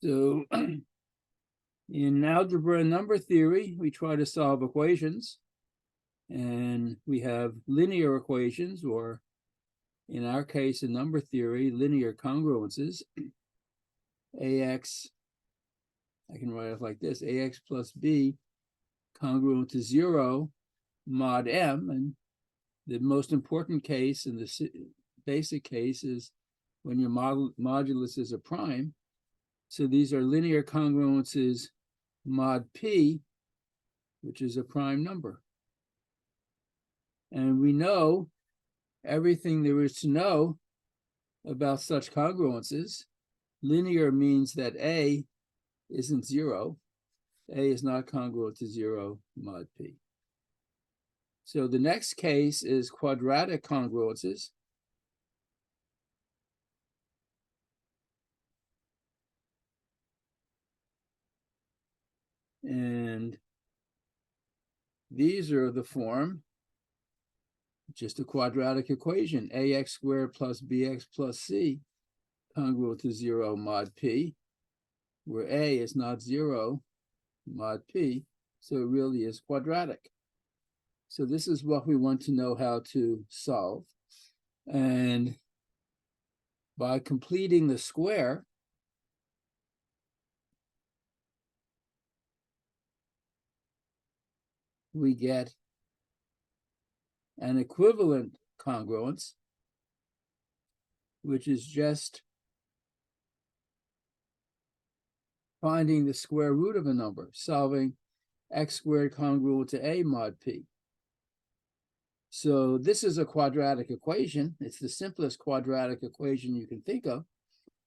So in algebra and number theory, we try to solve equations, and we have linear equations, or in our case, in number theory, linear congruences. AX, I can write it like this, AX plus B congruent to 0 mod M. And the most important case and the basic case is when your modulus is a prime. So these are linear congruences mod P, which is a prime number. And we know everything there is to know about such congruences. Linear means that A isn't 0. A is not congruent to 0 mod P. So the next case is quadratic congruences. And these are the form, just a quadratic equation, ax squared plus bx plus c congruent to 0 mod P, where A is not 0 mod P, so it really is quadratic. So this is what we want to know how to solve. And by completing the square, we get an equivalent congruence, which is just finding the square root of a number, solving x squared congruent to A mod P. So this is a quadratic equation. It's the simplest quadratic equation you can think of.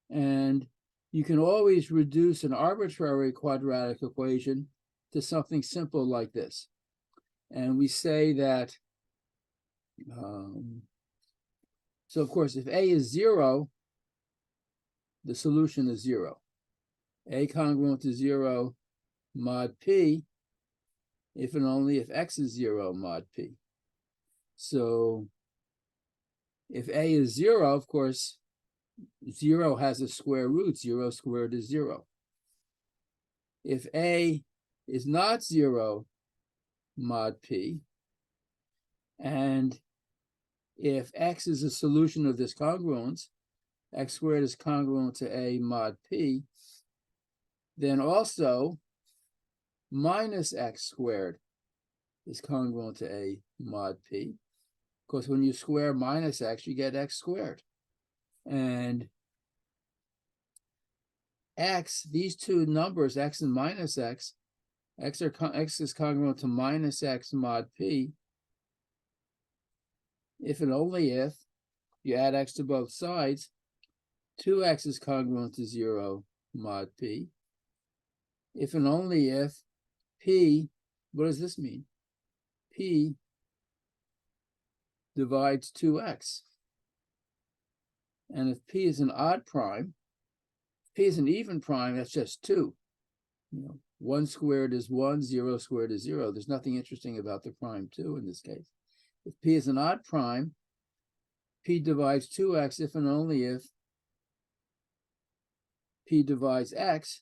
And you can always reduce an arbitrary quadratic equation to something simple like this. And we say that, so of course, if A is 0, the solution is 0. A congruent to 0 mod P, if and only if x is 0 mod P. So if A is 0, of course, 0 has a square root. 0 squared is 0. If A is not 0 mod P, and if x is a solution of this congruence, x squared is congruent to A mod P, then also minus x squared is congruent to A mod P. Because when you square minus x, you get x squared. And x, these two numbers, x and minus x, x is congruent to minus x mod P, if and only if you add x to both sides. 2x is congruent to 0 mod P, if and only if P, what does this mean? P divides 2x. And if P is an odd prime, if P is an even prime, that's just 2. 1 squared is 1, 0 squared is 0. There's nothing interesting about the prime 2 in this case. If P is an odd prime, P divides 2x if and only if P divides x,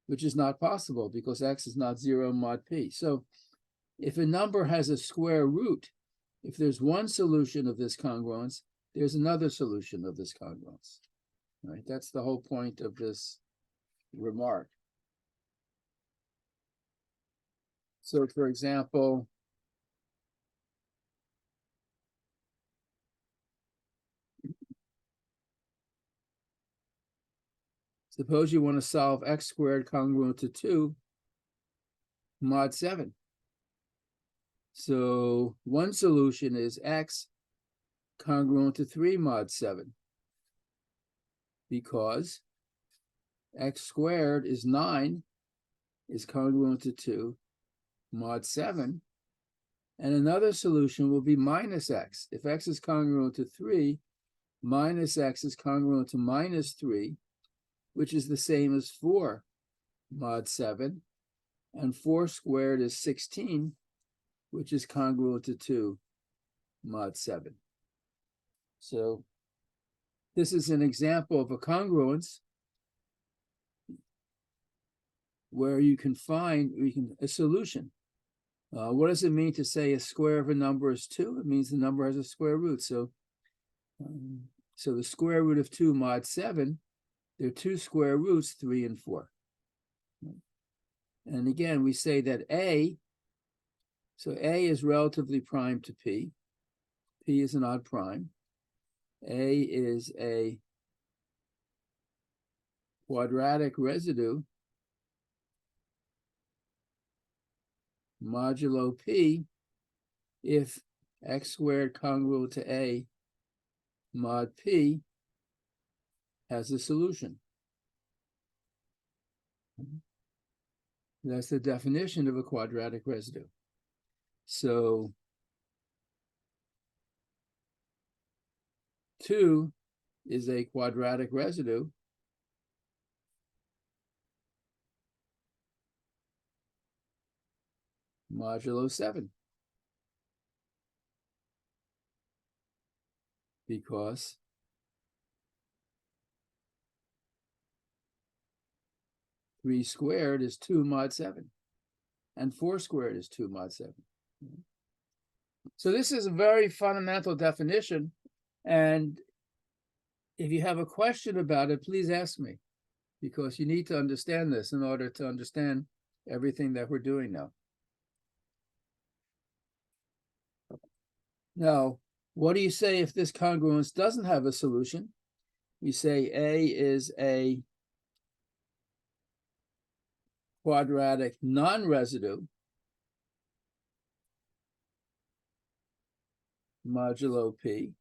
which is not possible because x is not 0 mod P. So if a number has a square root, if there's one solution of this congruence, there's another solution of this congruence. Right? That's the whole point of this remark. So for example, suppose you want to solve x squared congruent to 2 mod 7. So one solution is x congruent to 3 mod 7, because x squared is 9, is congruent to 2 mod 7. And another solution will be minus x. If x is congruent to 3, minus x is congruent to minus 3, which is the same as 4 mod 7. And 4 squared is 16, which is congruent to 2 mod 7. So this is an example of a congruence where you can find a solution. What does it mean to say a square of a number is 2? It means the number has a square root. So the square root of 2 mod 7, there are 2 square roots, 3 and 4. And again, we say that A is relatively prime to P. P is an odd prime. A is a quadratic residue modulo P if x squared congruent to A mod P has a solution. That's the definition of a quadratic residue. So 2 is a quadratic residue modulo 7, because three squared is 2 mod 7, and 4 squared is 2 mod 7. So this is a very fundamental definition, and if you have a question about it, please ask me, because you need to understand this in order to understand everything that we're doing now. Now, what do you say if this congruence doesn't have a solution? We say A is a quadratic non-residue modulo P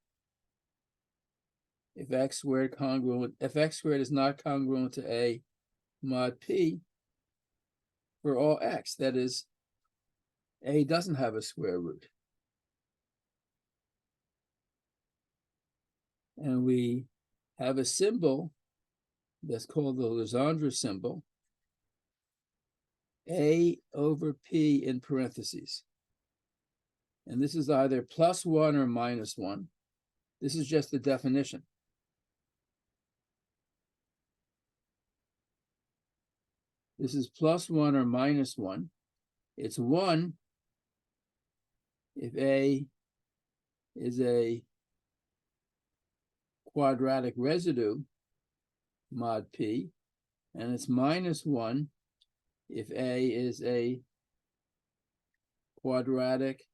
if x squared is not congruent to A mod P for all x. That is, A doesn't have a square root. And we have a symbol that's called the Legendre symbol, A over P in parentheses. And this is either +1 or -1. This is just the definition. This is +1 or -1. It's 1 if A is a quadratic residue mod P, and it's -1 if A is a quadratic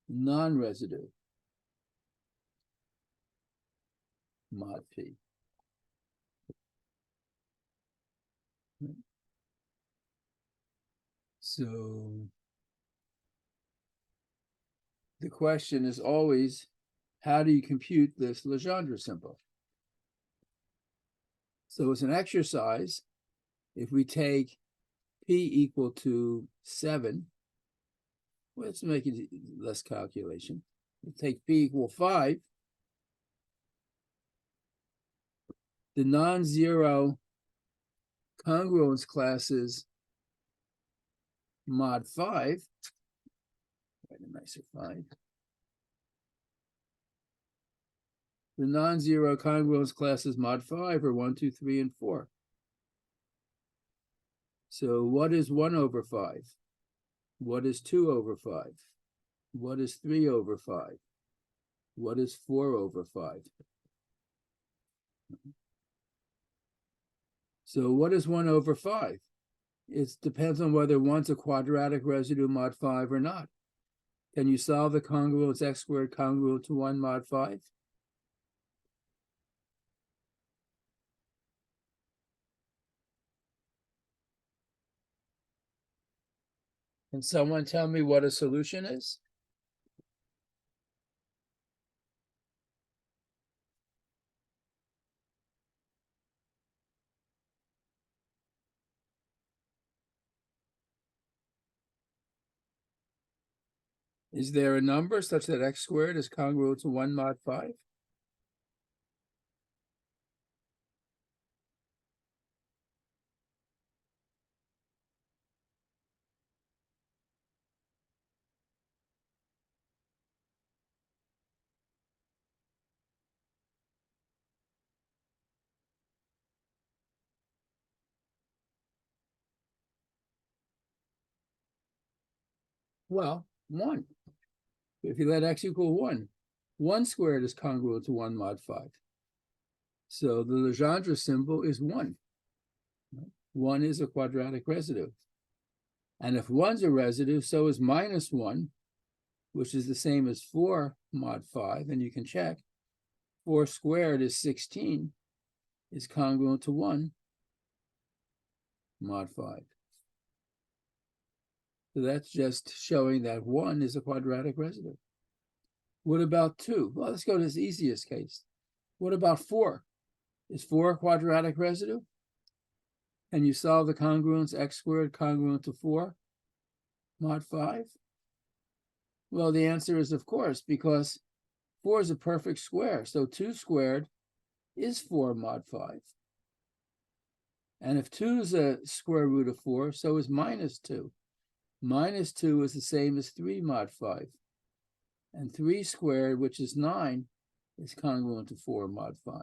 non-residue mod P. So the question is always, how do you compute this Legendre symbol? So it's an exercise. If we take P equal to 7, let's make it less calculation. We take P equal 5. The non-zero congruence class is mod 5. Write a nicer 5. The non-zero congruence class is mod 5, or 1, 2, 3, and 4. So what is 1 over 5? What is 2 over 5? What is 3 over 5? What is 4 over 5? So what is 1 over 5? It depends on whether 1's a quadratic residue mod 5 or not. Can you solve the congruence x squared congruent to 1 mod 5? Can someone tell me what a solution is? Is there a number such that x squared is congruent to 1 mod 5? Well, 1. If you let x equal 1, 1 squared is congruent to 1 mod 5. So the Legendre symbol is 1. 1 is a quadratic residue. And if 1's a residue, so is minus 1, which is the same as 4 mod 5. And you can check. 4 squared is 16, is congruent to 1 mod 5. So that's just showing that 1 is a quadratic residue. What about 2? Well, let's go to this easiest case. What about 4? Is 4 a quadratic residue? And you solve the congruence x squared congruent to 4 mod 5? Well, the answer is of course, because 4 is a perfect square. So 2 squared is 4 mod 5. And if 2 is a square root of 4, so is minus 2. Minus 2 is the same as 3 mod 5. And 3 squared, which is 9, is congruent to 4 mod 5.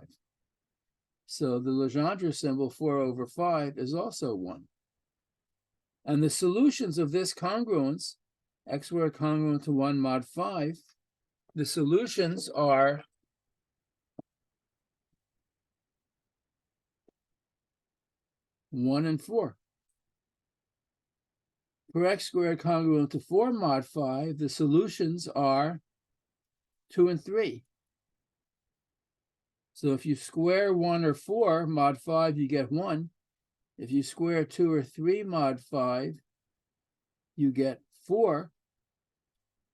So the Legendre symbol 4 over 5 is also 1. And the solutions of this congruence, x squared congruent to 1 mod 5, the solutions are one and 4. For x squared congruent to 4 mod 5, the solutions are 2 and 3. So if you square 1 or 4 mod 5, you get 1. If you square 2 or 3 mod 5, you get 4.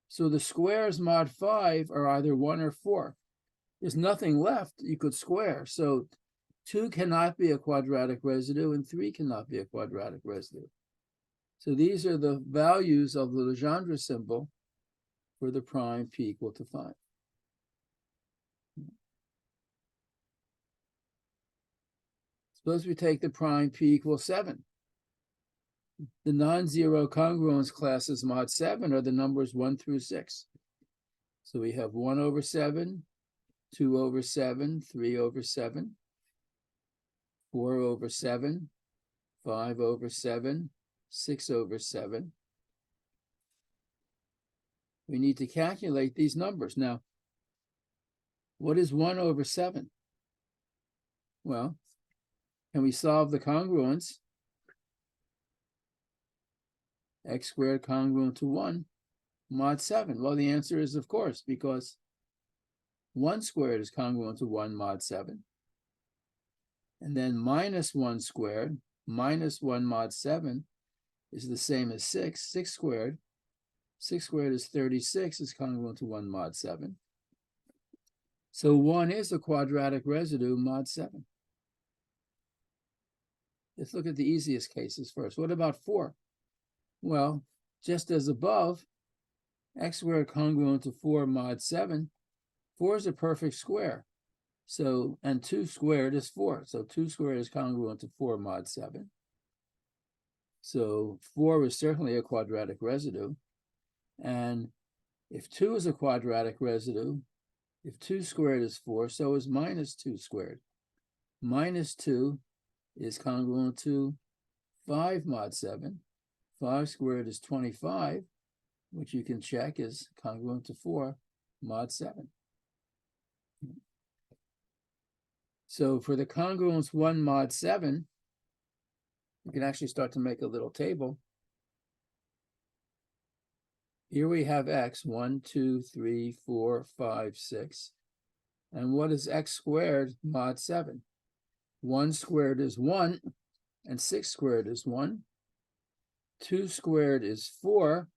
So the squares mod 5 are either 1 or 4. There's nothing left you could square. So 2 cannot be a quadratic residue and 3 cannot be a quadratic residue. So these are the values of the Legendre symbol for the prime p equal to 5. Suppose we take the prime p equals 7. The non-zero congruence classes mod 7 are the numbers 1 through 6. So we have 1 over 7, 2 over 7, 3 over 7, 4 over 7, 5 over 7, 6 over 7. We need to calculate these numbers. Now, what is 1 over 7? Well, can we solve the congruence? X squared congruent to 1 mod 7. Well, the answer is of course, because 1 squared is congruent to 1 mod 7. And then minus 1 squared minus 1 mod 7 is the same as 6. 6 squared. 6 squared is 36, is congruent to 1 mod 7. So 1 is a quadratic residue mod 7. Let's look at the easiest cases first. What about 4? Well, just as above, x squared congruent to 4 mod 7, 4 is a perfect square. So, and 2 squared is 4. So 2 squared is congruent to 4 mod 7. So 4 is certainly a quadratic residue. And if 2 is a quadratic residue, if 2 squared is 4, so is minus 2 squared. Minus 2 is congruent to 5 mod 7. 5 squared is 25, which you can check is congruent to 4 mod 7. So for the congruence 1 mod 7, you can actually start to make a little table. Here we have x, 1, 2, 3, 4, 5, 6. And what is x squared mod 7? 1 squared is 1, and 6 squared is 1. 2 squared is 4,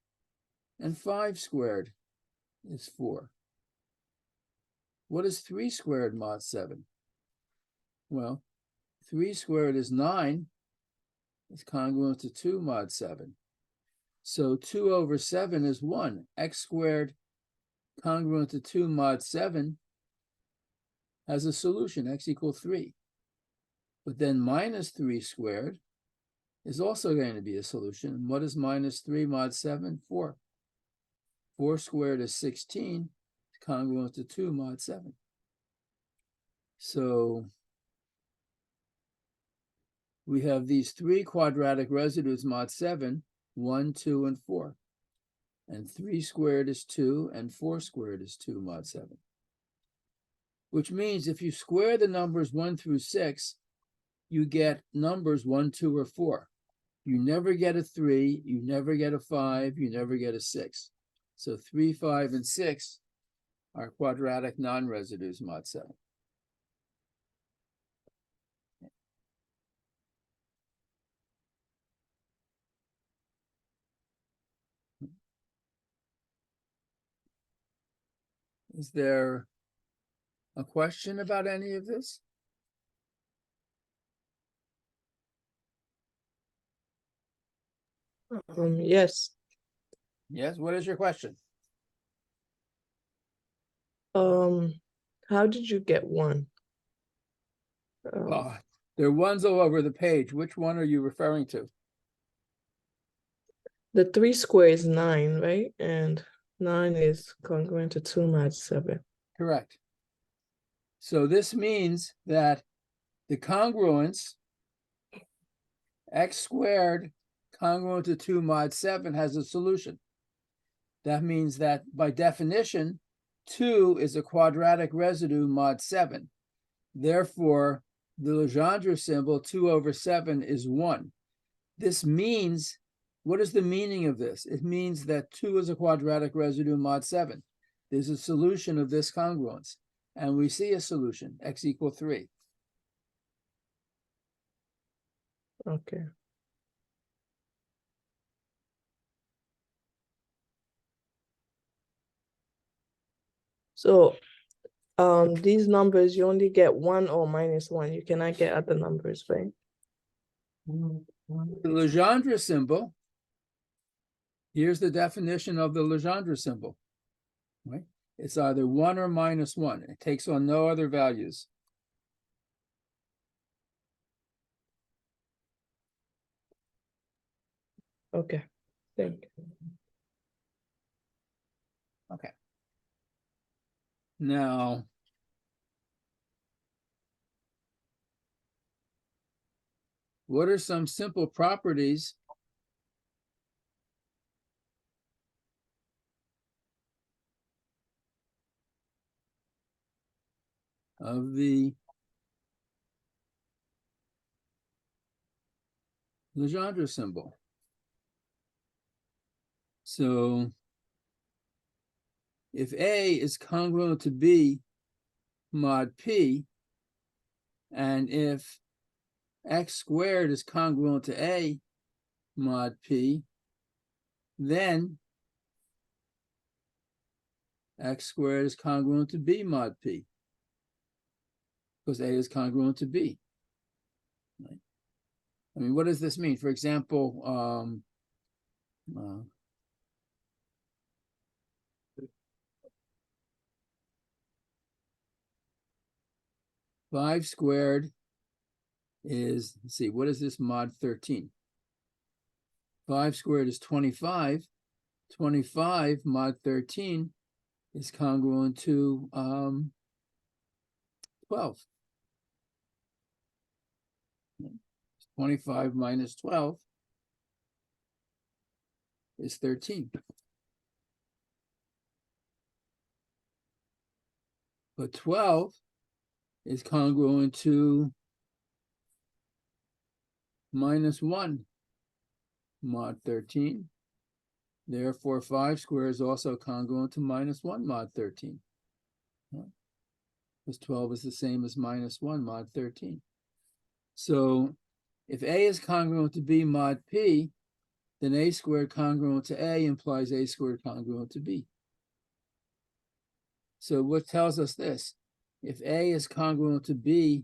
and 5 squared is 4. What is 3 squared mod 7? Well, 3 squared is 9. It's congruent to 2 mod 7. So 2 over 7 is 1. X squared congruent to 2 mod 7 has a solution, x equals 3. But then minus 3 squared is also going to be a solution. What is minus 3 mod 7? 4. 4 squared is 16, congruent to 2 mod 7. So we have these 3 quadratic residues mod 7, 1, 2, and 4. and 3 squared is 2, and 4 squared is 2 mod 7. Which means if you square the numbers 1 through 6, you get numbers 1, 2, or 4. You never get a 3, you never get a 5, you never get a 6. So 3, 5, and 6 are quadratic non-residues mod 7. Is there a question about any of this? Yes. Yes, what is your question? How did you get 1? There are ones all over the page. Which one are you referring to? The 3 square is 9, right? And 9 is congruent to 2 mod 7. Correct. So this means that the congruence x squared congruent to 2 mod 7 has a solution. That means that by definition, 2 is a quadratic residue mod 7. Therefore, the Legendre symbol 2 over 7 is 1. This means, what is the meaning of this? It means that 2 is a quadratic residue mod 7. There's a solution of this congruence. And we see a solution, x equal 3. Okay. So these numbers, you only get 1 or minus 1. You cannot get other numbers, right? The Legendre symbol, here's the definition of the Legendre symbol, right? It's either 1 or minus 1. It takes on no other values. Okay, thank you. Okay. Now, what are some simple properties of the Legendre symbol? So if A is congruent to B mod P, and if x squared is congruent to A mod P, then x squared is congruent to B mod P, because A is congruent to B. Right? I mean, what does this mean? For example, 5 squared is, let's see, what is this mod 13? 5 squared is 25. 25 mod 13 is congruent to 12. 25 minus 12 is 13. But 12 is congruent to minus 1 mod 13. Therefore, 5 squared is also congruent to minus 1 mod 13. Because 12 is the same as minus 1 mod 13. So if A is congruent to B mod P, then A squared congruent to A implies A squared congruent to B. So what tells us this? If A is congruent to B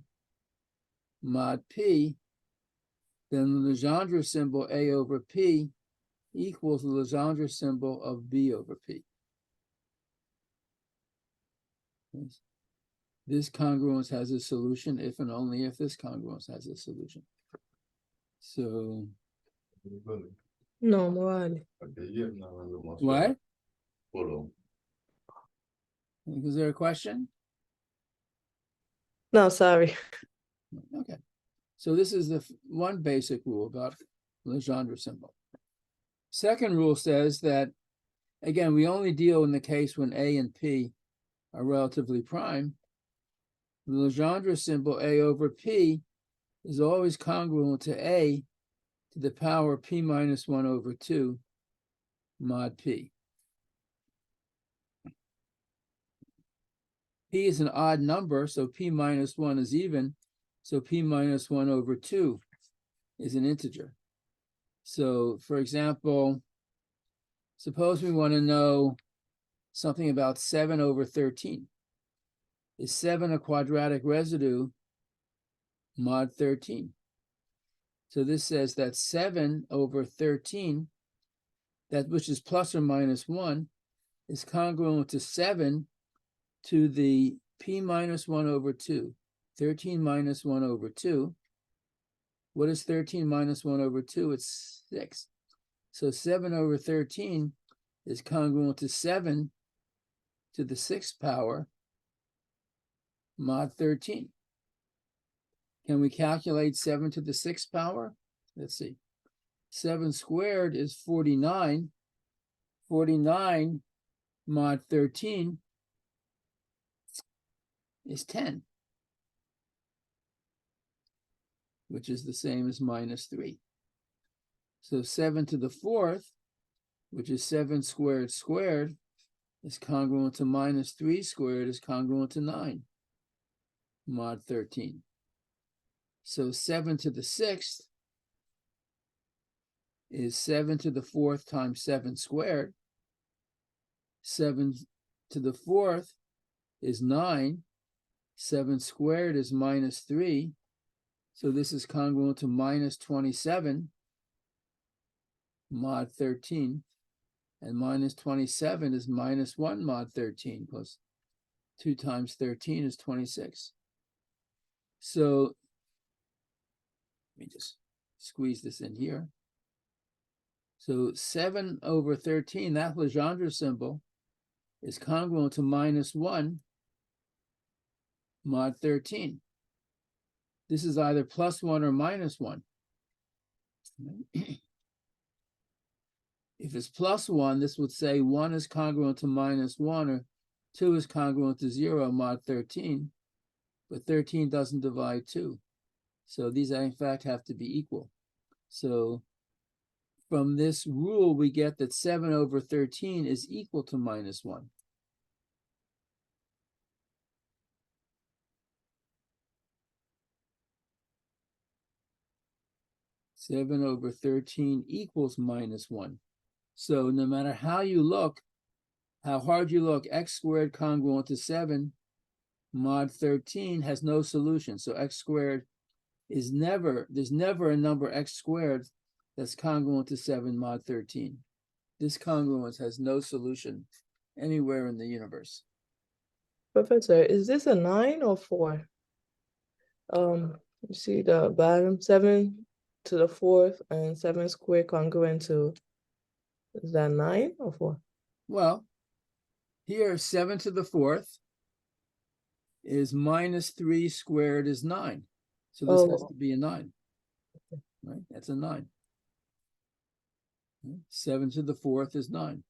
mod P, then the Legendre symbol A over P equals the Legendre symbol of B over P. This congruence has a solution if and only if this congruence has a solution. So, no, Morale. what? Is there a question? No, sorry. Okay. So this is the one basic rule about Legendre symbol. Second rule says that again, we only deal in the case when A and P are relatively prime. The Legendre symbol A over P is always congruent to A to the power P minus 1 over 2 mod P. P is an odd number, so P minus 1 is even, so P minus 1 over 2 is an integer. So, for example, suppose we want to know something about 7 over 13. Is 7 a quadratic residue mod 13? So this says that 7 over 13, that which is plus or minus 1, is congruent to 7 to the P minus 1 over 2. 13 minus 1 over 2. What is 13 minus 1 over 2? It's 6. So 7 over 13 is congruent to 7 to the 6th power mod 13. Can we calculate 7 to the 6th power? Let's see. 7 squared is 49. 49 mod 13 is 10, which is the same as minus 3. So 7 to the 4th, which is 7 squared squared, is congruent to minus 3 squared is congruent to 9 mod 13. So 7 to the 6th is 7 to the 4th times 7 squared. 7 to the 4th is 9. 7 squared is minus 3. So this is congruent to minus 27 mod 13. And minus 27 is minus 1 mod 13, plus 2 times 13 is 26. So let me just squeeze this in here. So 7 over 13, that Legendre symbol, is congruent to minus 1 mod 13. This is either plus 1 or minus 1. If it's plus 1, this would say 1 is congruent to minus 1, or 2 is congruent to 0 mod 13, but 13 doesn't divide 2. So these, in fact, have to be equal. So from this rule, we get that 7 over 13 is equal to minus 1. Seven over 13 equals minus 1. So no matter how you look, how hard you look, x squared congruent to 7 mod 13 has no solution. So x squared is never, there's never a number x squared that's congruent to 7 mod 13. This congruence has no solution anywhere in the universe. Professor, is this a 9 or 4? You see the bottom, 7 to the 4th and 7 squared congruent to, is that 9 or 4? Well, here 7 to the 4th is minus 3 squared is 9. So this has to be a 9. Right? That's a 9. 7 to the 4th is 9.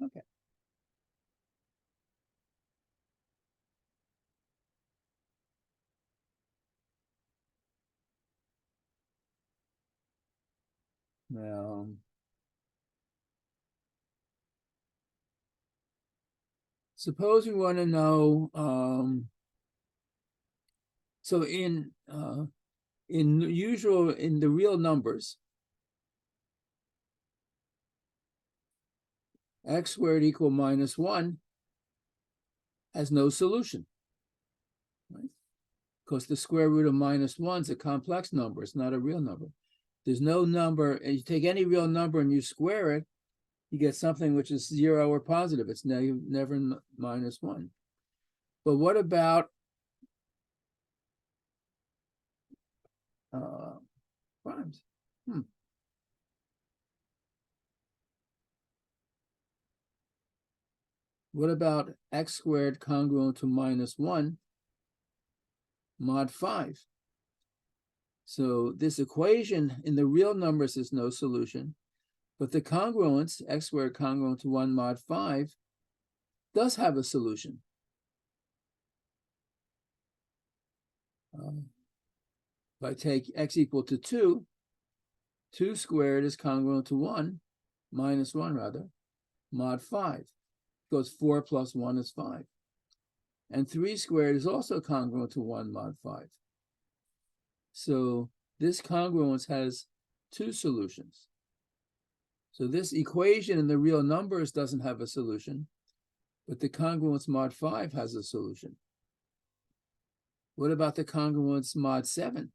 Okay. Now, suppose we want to know, so in the real numbers, x squared equal minus 1 has no solution, right? Because the square root of minus 1 is a complex number. It's not a real number. There's no number, you take any real number and you square it, you get something which is 0 or positive. It's never minus 1. But what about primes? What about x squared congruent to minus 1 mod 5? So this equation in the real numbers is no solution, but the congruence, x squared congruent to 1 mod 5, does have a solution. If I take x equal to 2, 2 squared is congruent to 1, minus 1 rather, mod 5. Goes 4 plus 1 is 5. And 3 squared is also congruent to 1 mod 5. So this congruence has two solutions. So this equation in the real numbers doesn't have a solution, but the congruence mod 5 has a solution. What about the congruence mod 7?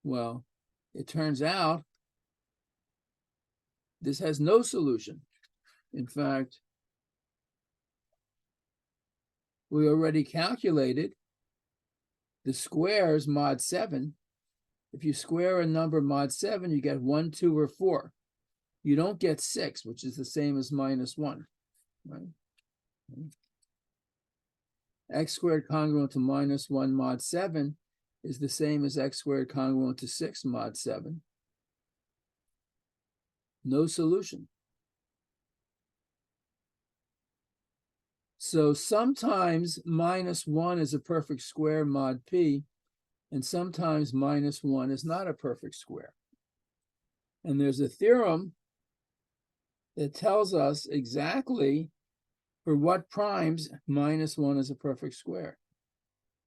Well, it turns out this has no solution. In fact, we already calculated the squares mod 7. If you square a number mod 7, you get 1, 2, or 4. You don't get 6, which is the same as minus 1. Right? X squared congruent to minus 1 mod 7 is the same as x squared congruent to 6 mod 7. No solution. So sometimes minus 1 is a perfect square mod p, and sometimes minus 1 is not a perfect square. And there's a theorem that tells us exactly for what primes minus 1 is a perfect square.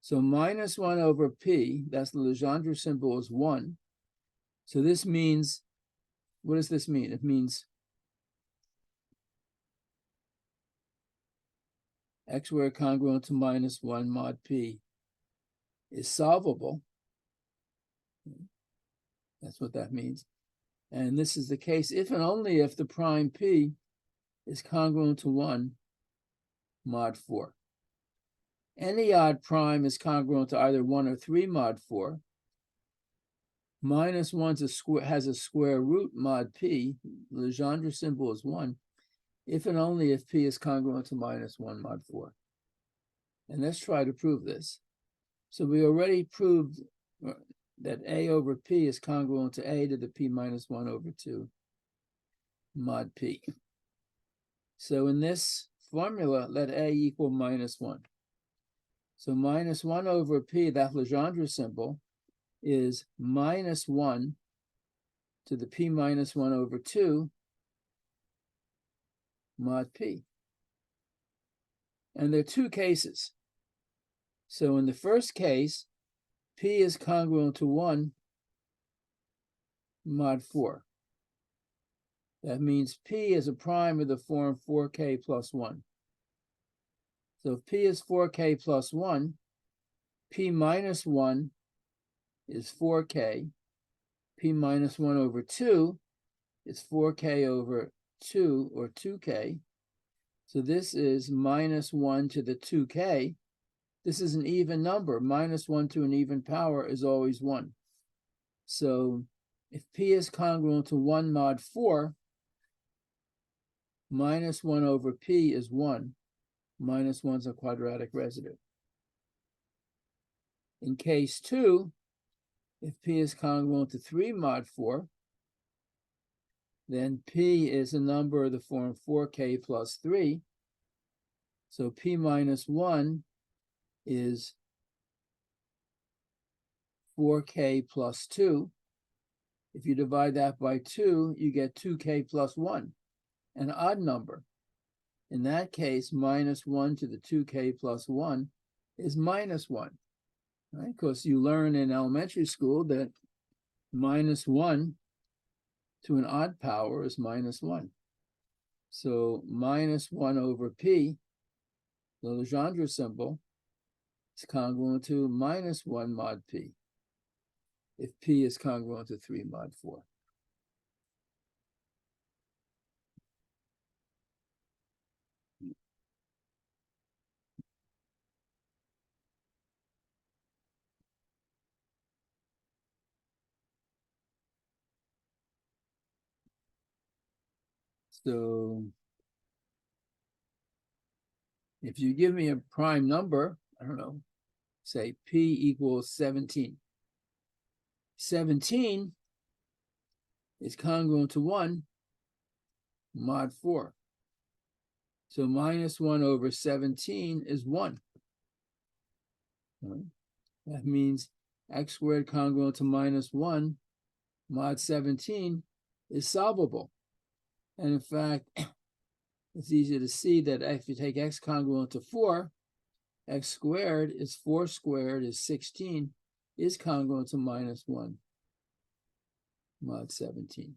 So minus 1 over p, that's the Legendre symbol, is 1. So this means, what does this mean? It means x squared congruent to minus 1 mod p is solvable. That's what that means. And this is the case if and only if the prime p is congruent to 1 mod 4. Any odd prime is congruent to either 1 or 3 mod 4. Minus 1 has a square root mod p. The Legendre symbol is 1, if and only if p is congruent to minus 1 mod 4. And let's try to prove this. So we already proved that a over p is congruent to a to the p minus 1 over 2 mod p. So in this formula, let a equal minus 1. So minus 1 over p, that Legendre symbol, is minus 1 to the p minus 1 over 2 mod p. And there are two cases. So in the first case, p is congruent to 1 mod 4. That means p is a prime of the form 4k plus 1. So if p is 4k plus 1, p minus 1 is 4k. P minus 1 over 2 is 4k over 2, or 2k. So this is minus 1 to the 2k. This is an even number. Minus 1 to an even power is always 1. So if p is congruent to 1 mod 4, minus 1 over p is 1. Minus 1 is a quadratic residue. In case 2, if p is congruent to 3 mod 4, then p is a number of the form 4k plus 3. So p minus 1 is 4k plus 2. If you divide that by 2, you get 2k plus 1, an odd number. In that case, minus 1 to the 2k plus 1 is minus 1. Right? Because you learn in elementary school that minus 1 to an odd power is minus 1. So minus 1 over p, the Legendre symbol, is congruent to minus 1 mod p, if p is congruent to 3 mod 4. So If you give me a prime number, I don't know, say P equals 17. 17 is congruent to 1 mod 4. So minus 1 over 17 is 1. That means x squared congruent to minus 1 mod 17 is solvable. And in fact, it's easy to see that if you take x congruent to 4, x squared is 4 squared is 16, is congruent to minus 1 mod 17.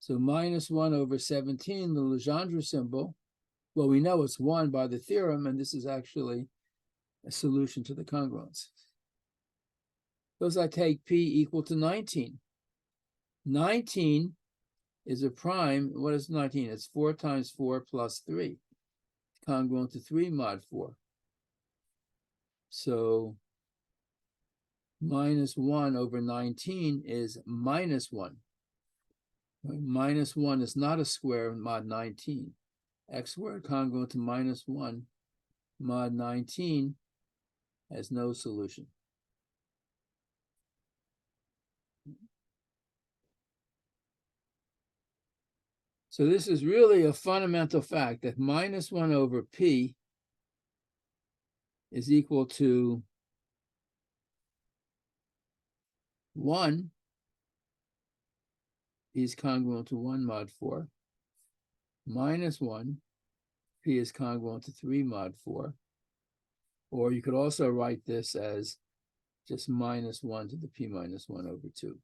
So minus 1 over 17, the Legendre symbol, well, we know it's 1 by the theorem, and this is actually a solution to the congruence. Suppose I take P equal to 19. 19 is a prime. What is 19? It's 4 times 4 plus 3. Congruent to 3 mod 4. So minus 1 over 19 is minus 1. Minus 1 is not a square of mod 19. X squared congruent to minus 1 mod 19 has no solution. So this is really a fundamental fact that minus 1 over P is equal to 1 is congruent to 1 mod 4. Minus 1, P is congruent to 3 mod 4. Or you could also write this as just minus 1 to the P minus 1 over 2.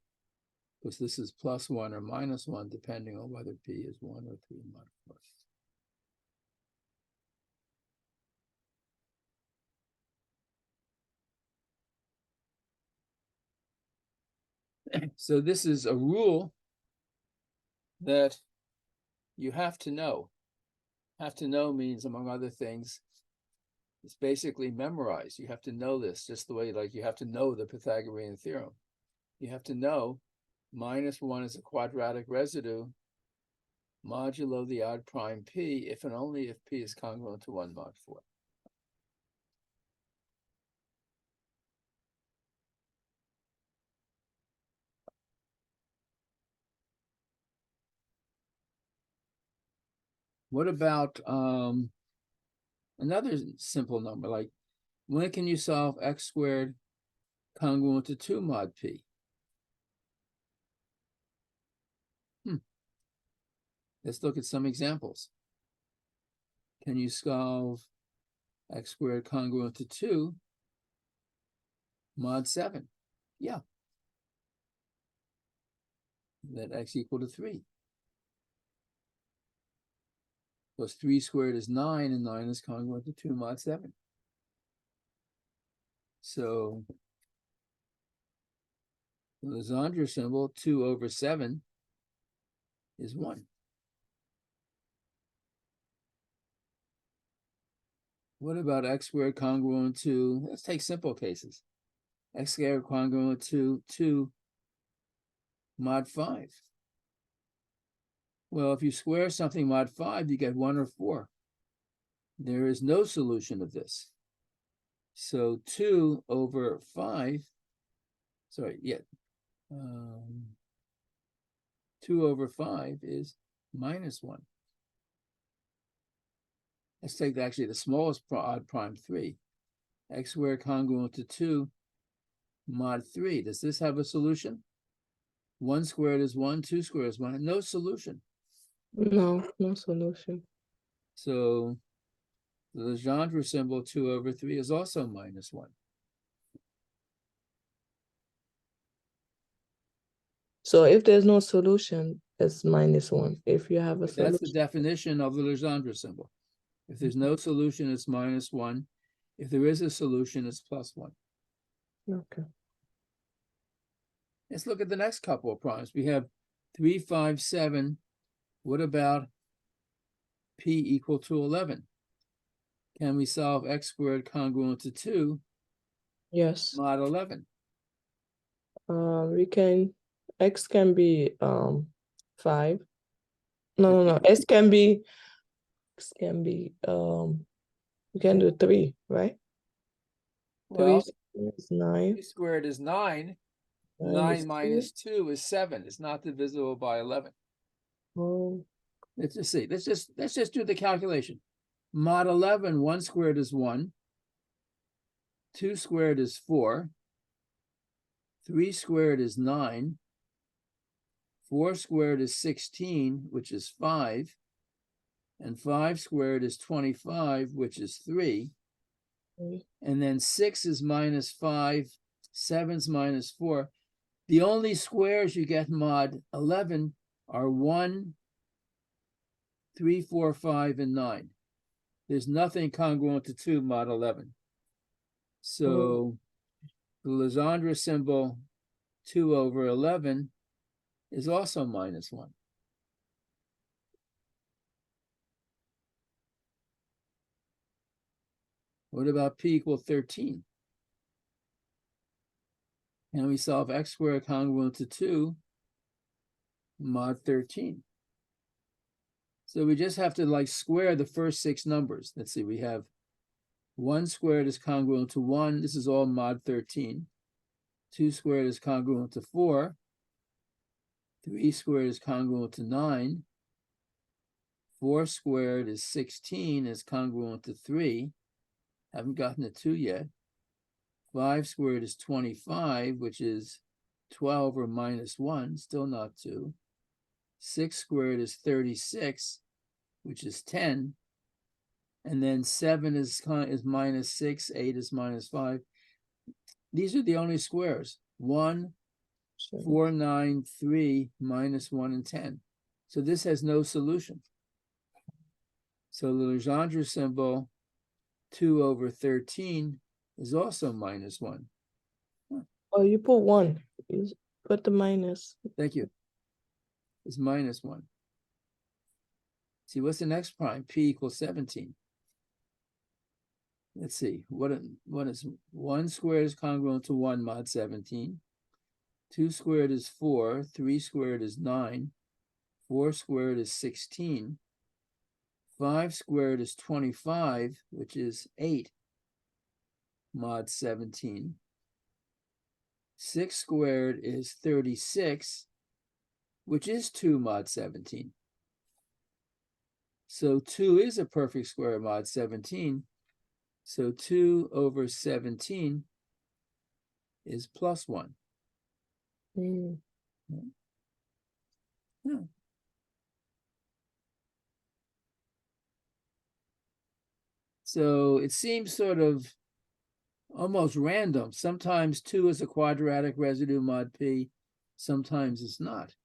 Because this is plus 1 or minus 1, depending on whether P is 1 or 3 mod 4. So this is a rule that you have to know. Have to know means, among other things, it's basically memorized. You have to know this, just the way like you have to know the Pythagorean theorem. You have to know minus 1 is a quadratic residue modulo the odd prime P if and only if P is congruent to 1 mod 4. What about another simple number, like when can you solve x squared congruent to 2 mod P? Let's look at some examples. Can you solve x squared congruent to 2 mod 7? Yeah. Let x equal to 3. Plus 3 squared is 9, and 9 is congruent to 2 mod 7. So the Legendre symbol, 2 over 7, is 1. What about x squared congruent to, let's take simple cases. X squared congruent to 2 mod 5. Well, if you square something mod 5, you get 1 or 4. There is no solution of this. So 2 over 5, 2 over 5 is minus 1. Let's take actually the smallest odd prime 3. X squared congruent to 2 mod 3. Does this have a solution? 1 squared is 1, 2 squared is 1. No solution. No, no solution. So the Legendre symbol 2 over 3 is also minus 1. So if there's no solution, it's minus 1. If you have a That's the solution. definition of the Legendre symbol. If there's no solution, it's minus 1. If there is a solution, it's plus 1. Okay. Let's look at the next couple of primes. We have 3, 5, 7. What about P equal to 11? Can we solve x squared congruent to 2 Yes. mod 11? We can, x can be 5. No, S can be 6 can be, we can do 3, right? 3 Well, is 9. 3 squared is 9. 9 9 is minus 2 is 7. It's not divisible by 11. 2. Oh, Let's just see. Let's just do the calculation. Mod 11, 1 squared is 1. 2 squared is 4. 3 squared is 9. 4 squared is 16, which is 5. And 5 squared is 25, which is 3. okay. And then 6 is minus 5. 7's minus 4. The only squares you get mod 11 are 1, 3, 4, 5, and 9. There's nothing congruent to 2 mod 11. So the Legendre symbol 2 over 11 is also minus 1. What about p equal 13? Can we solve x squared congruent to 2 mod 13? So we just have to like square the first 6 numbers. Let's see, we have 1 squared is congruent to 1. This is all mod 13. 2 squared is congruent to 4. 3 squared is congruent to 9. 4 squared is 16, is congruent to 3. Haven't gotten to 2 yet. 5 squared is 25, which is 12 or minus 1, still not 2. 6 squared is 36, which is 10. And then 7 is minus 6, 8 is minus 5. These are the only squares. 1, 4, 9, 3, minus 1, and 10. So this has no solution. So the Legendre symbol 2 over 13 is also minus 1. Oh, you put 1. You put the minus. Thank you. It's minus 1. See, what's the next prime? P equals 17. Let's see. What is 1 squared is congruent to 1 mod 17. 2 squared is 4. 3 squared is 9. 4 squared is 16. 5 squared is 25, which is 8 mod 17. 6 squared is 36, which is 2 mod 17. So 2 is a perfect square mod 17. So 2 over 17 is plus 1. Mm. Yeah. So it seems sort of almost random. Sometimes 2 is a quadratic residue mod p, sometimes it's not.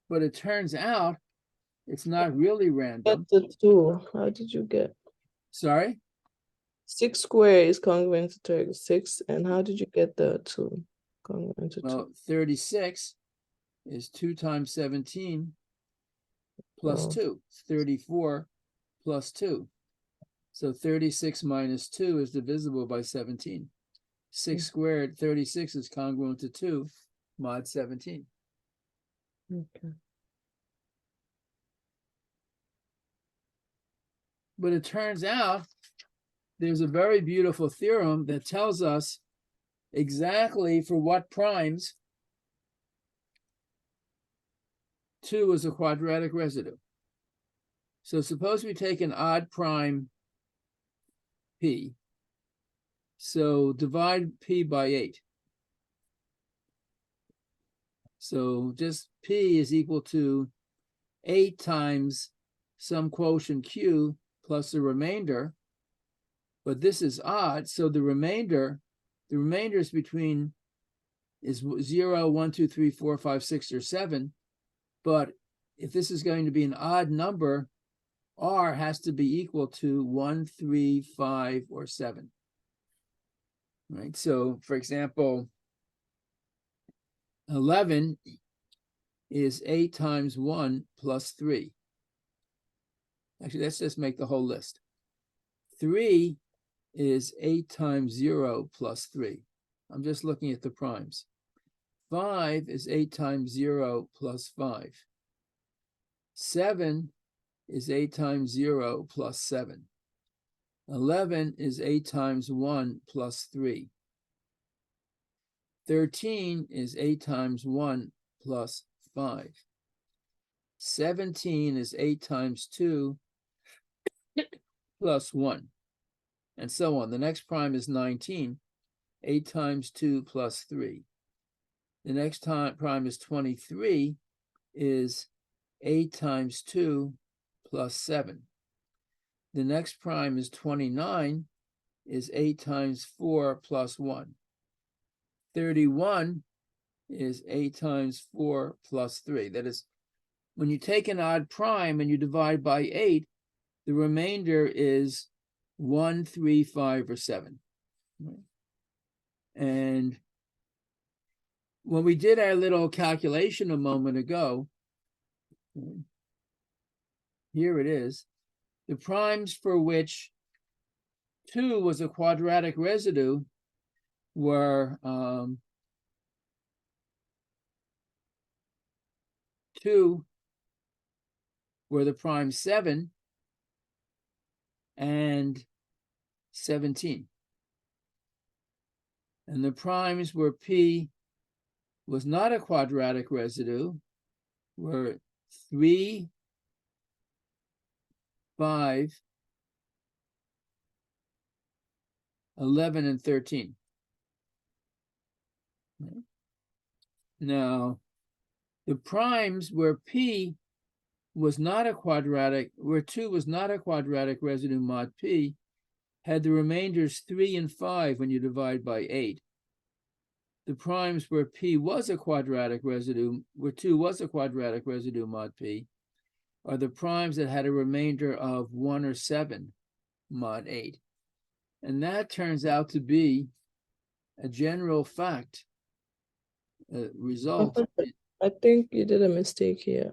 But it turns out it's not really random. Get the 2. How did you get? Sorry? 6 square is congruent to 36. And how did you get the 2 congruent to 2? Well, 36 is 2 times 17 plus Oh. 2. It's 34 plus 2. So 36 minus 2 is divisible by 17. 6 squared, 36 is congruent to 2 mod 17. Okay. But it turns out there's a very beautiful theorem that tells us exactly for what primes 2 is a quadratic residue. So suppose we take an odd prime p. So divide p by 8. So just p is equal to 8 times some quotient q plus the remainder. But this is odd, so the remainder is between 0, 1, 2, 3, 4, 5, 6, or 7. But if this is going to be an odd number, r has to be equal to 1, 3, 5, or 7. Right? So, for example, 11 is 8 times 1 plus 3. Actually, let's just make the whole list. 3 is 8 times 0 plus 3. I'm just looking at the primes. 5 is 8 times 0 plus 5. 7 is 8 times 0 plus 7. 11 is 8 times 1 plus 3. 13 is 8 times 1 plus 5. 17 is 8 times 2 plus 1, and so on. The next prime is 19, 8 times 2 plus 3. The next prime is 23, is 8 times 2 plus 7. The next prime is 29, is 8 times 4 plus 1. 31 is 8 times 4 plus 3. That is, when you take an odd prime and you divide by 8, the remainder is 1, 3, 5, or 7. And when we did our little calculation a moment ago, here it is, the primes for which 2 was a quadratic residue were 2 were the prime 7 and 17. And the primes where P was not a quadratic residue were 3, 5, 11, and 13. Now, the primes where P was not a quadratic, where 2 was not a quadratic residue mod P, had the remainders 3 and 5 when you divide by 8. The primes where P was a quadratic residue, where 2 was a quadratic residue mod P, are the primes that had a remainder of 1 or 7 mod 8. And that turns out to be a general fact result. I think you did a mistake here.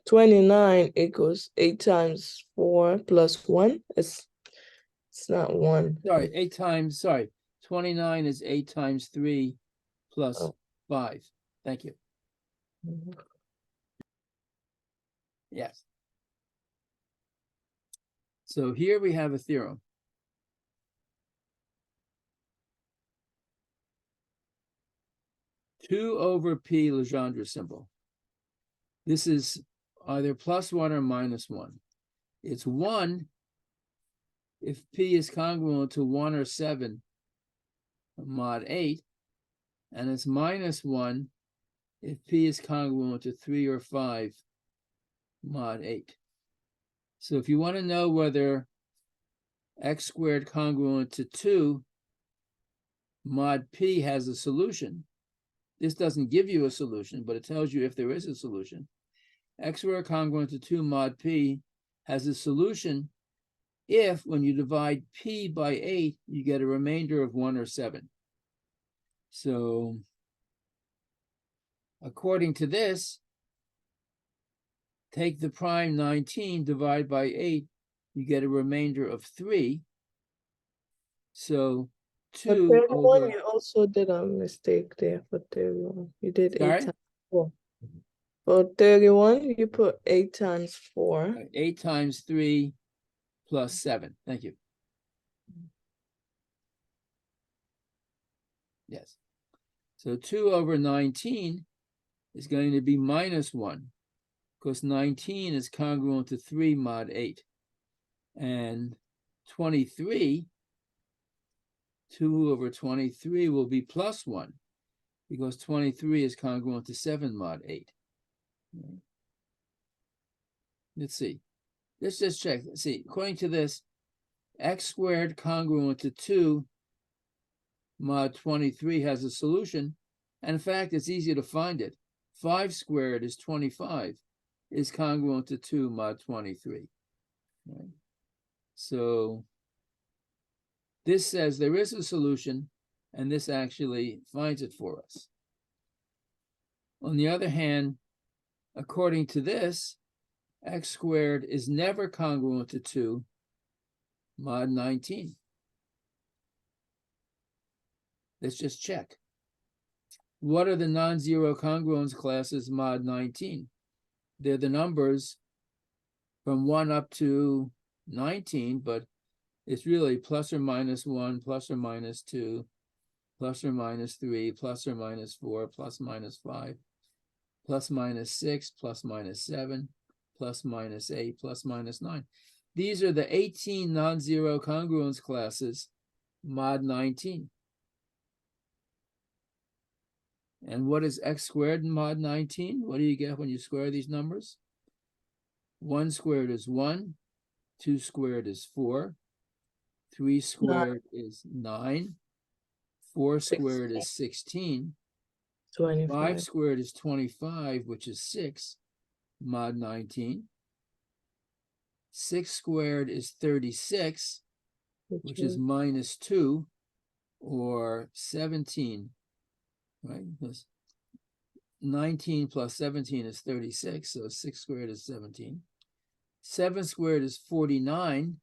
29 equals 8 times 4 plus 1. It's not 1. Sorry, 8 times, sorry. 29 is 8 times 3 plus 5. Thank you. Mhm. Yes. So here we have a theorem. Two over P Legendre symbol. This is either plus 1 or minus 1. It's 1 if P is congruent to 1 or 7 mod 8, and it's minus 1 if P is congruent to 3 or 5 mod 8. So if you want to know whether x squared congruent to 2 mod P has a solution, this doesn't give you a solution, but it tells you if there is a solution. X squared congruent to 2 mod P has a solution if, when you divide P by 8, you get a remainder of 1 or 7. So, according to this, take the prime 19, divide by 8, you get a remainder of 3. So, For 2 31, over... you also did a mistake there for 31. You did 8 Sorry? times 4. For 31, you put 8 times 4. 8 times 3 plus 7. Thank you. Yes. So 2 over 19 is going to be minus 1, because 19 is congruent to 3 mod 8. And 23, 2 over 23 will be plus 1, because 23 is congruent to 7 mod 8. Let's see. Let's just check. Let's see. According to this, x squared congruent to 2 mod 23 has a solution. And in fact, it's easy to find it. 5 squared is 25, is congruent to 2 mod 23. Right? So this says there is a solution, and this actually finds it for us. On the other hand, according to this, x squared is never congruent to 2 mod 19. Let's just check. What are the non-zero congruence classes mod 19? They're the numbers from 1 up to 19, but it's really plus or minus 1, plus or minus 2, plus or minus 3, plus or minus 4, plus minus 5, plus minus 6, plus minus 7, plus minus 8, plus minus 9. These are the 18 non-zero congruence classes mod 19. And what is x squared in mod 19? What do you get when you square these numbers? 1 squared is 1, 2 squared is 4, 3 squared is 9, 4 squared is 16, 5 25. squared is 25, which is 6, mod 19. 6 squared is 36, which is minus 2, or 17, right? Because 19 plus 17 is 36, so 6 squared is 17. 7 squared is 49.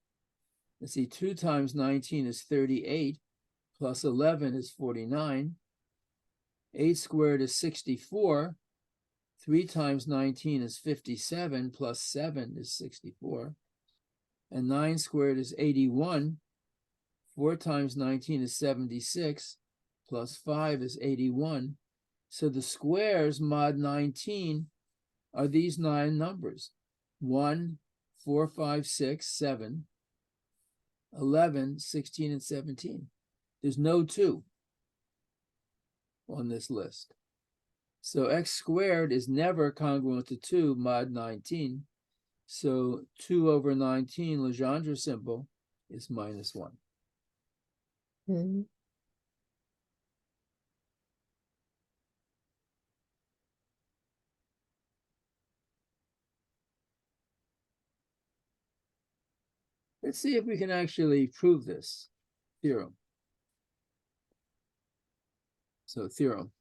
Let's see, 2 times 19 is 38, plus 11 is 49. 8 squared is 64. 3 times 19 is 57, plus 7 is 64. And 9 squared is 81. 4 times 19 is 76, plus 5 is 81. So the squares mod 19 are these 9 numbers: 1, 4, 5, 6, 7, 11, 16, and 17. There's no 2 on this list. So x squared is never congruent to 2 mod 19. So 2 over 19, Legendre symbol, is minus 1. Mm-hmm. Let's see if we can actually prove this theorem. So theorem.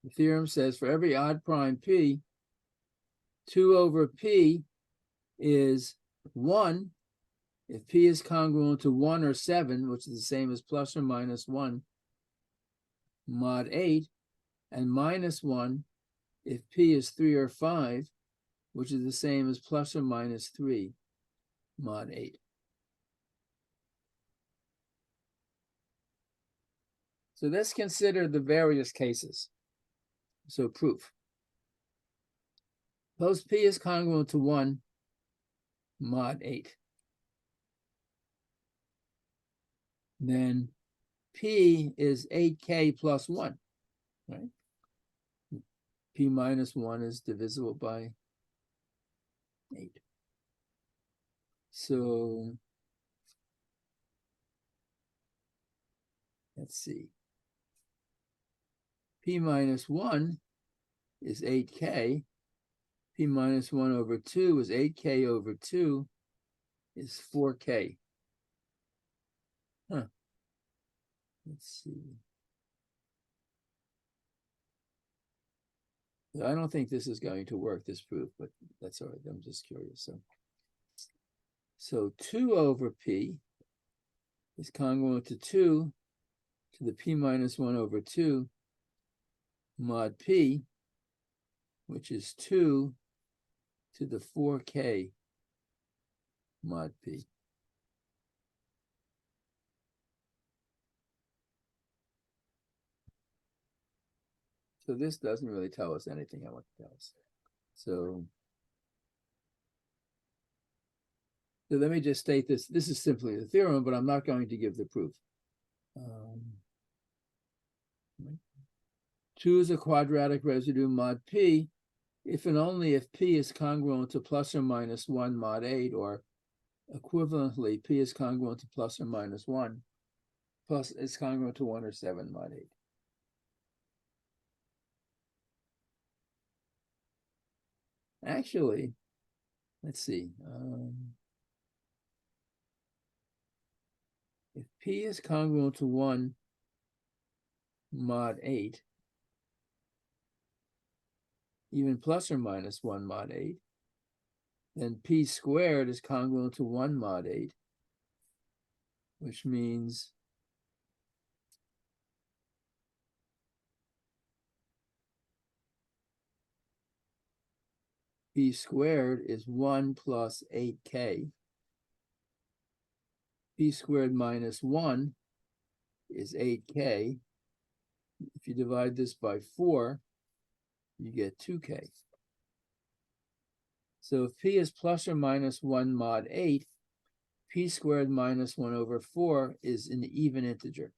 The theorem says for every odd prime p, 2 over p is 1 if p is congruent to 1 or 7, which is the same as plus or minus 1 mod 8, and minus 1 if p is 3 or 5, which is the same as plus or minus 3 mod 8. So let's consider the various cases. So proof. Suppose p is congruent to 1 mod 8. Then p is 8k plus 1, right? P minus 1 is divisible by 8. So let's see. P minus 1 is 8k. P minus 1 over 2 is 8k over 2 is 4k. Huh. Let's see. I don't think this is going to work, this proof, but that's all right. I'm just curious. So 2 over p is congruent to 2 to the p minus 1 over 2 mod p, which is 2 to the 4k mod p. So this doesn't really tell us anything I want to tell us. So let me just state this. This is simply the theorem, but I'm not going to give the proof. 2 is a quadratic residue mod p if and only if p is congruent to plus or minus 1 mod 8, or equivalently, p is congruent to plus or minus 1, plus it's congruent to 1 or 7 mod 8. Actually, let's see. If p is congruent to 1 mod 8, even plus or minus 1 mod 8, then p squared is congruent to 1 mod 8, which means P squared is 1 plus 8K. P squared minus 1 is 8K. If you divide this by 4, you get 2K. So if P is plus or minus 1 mod 8, P squared minus 1 over 4 is an even integer.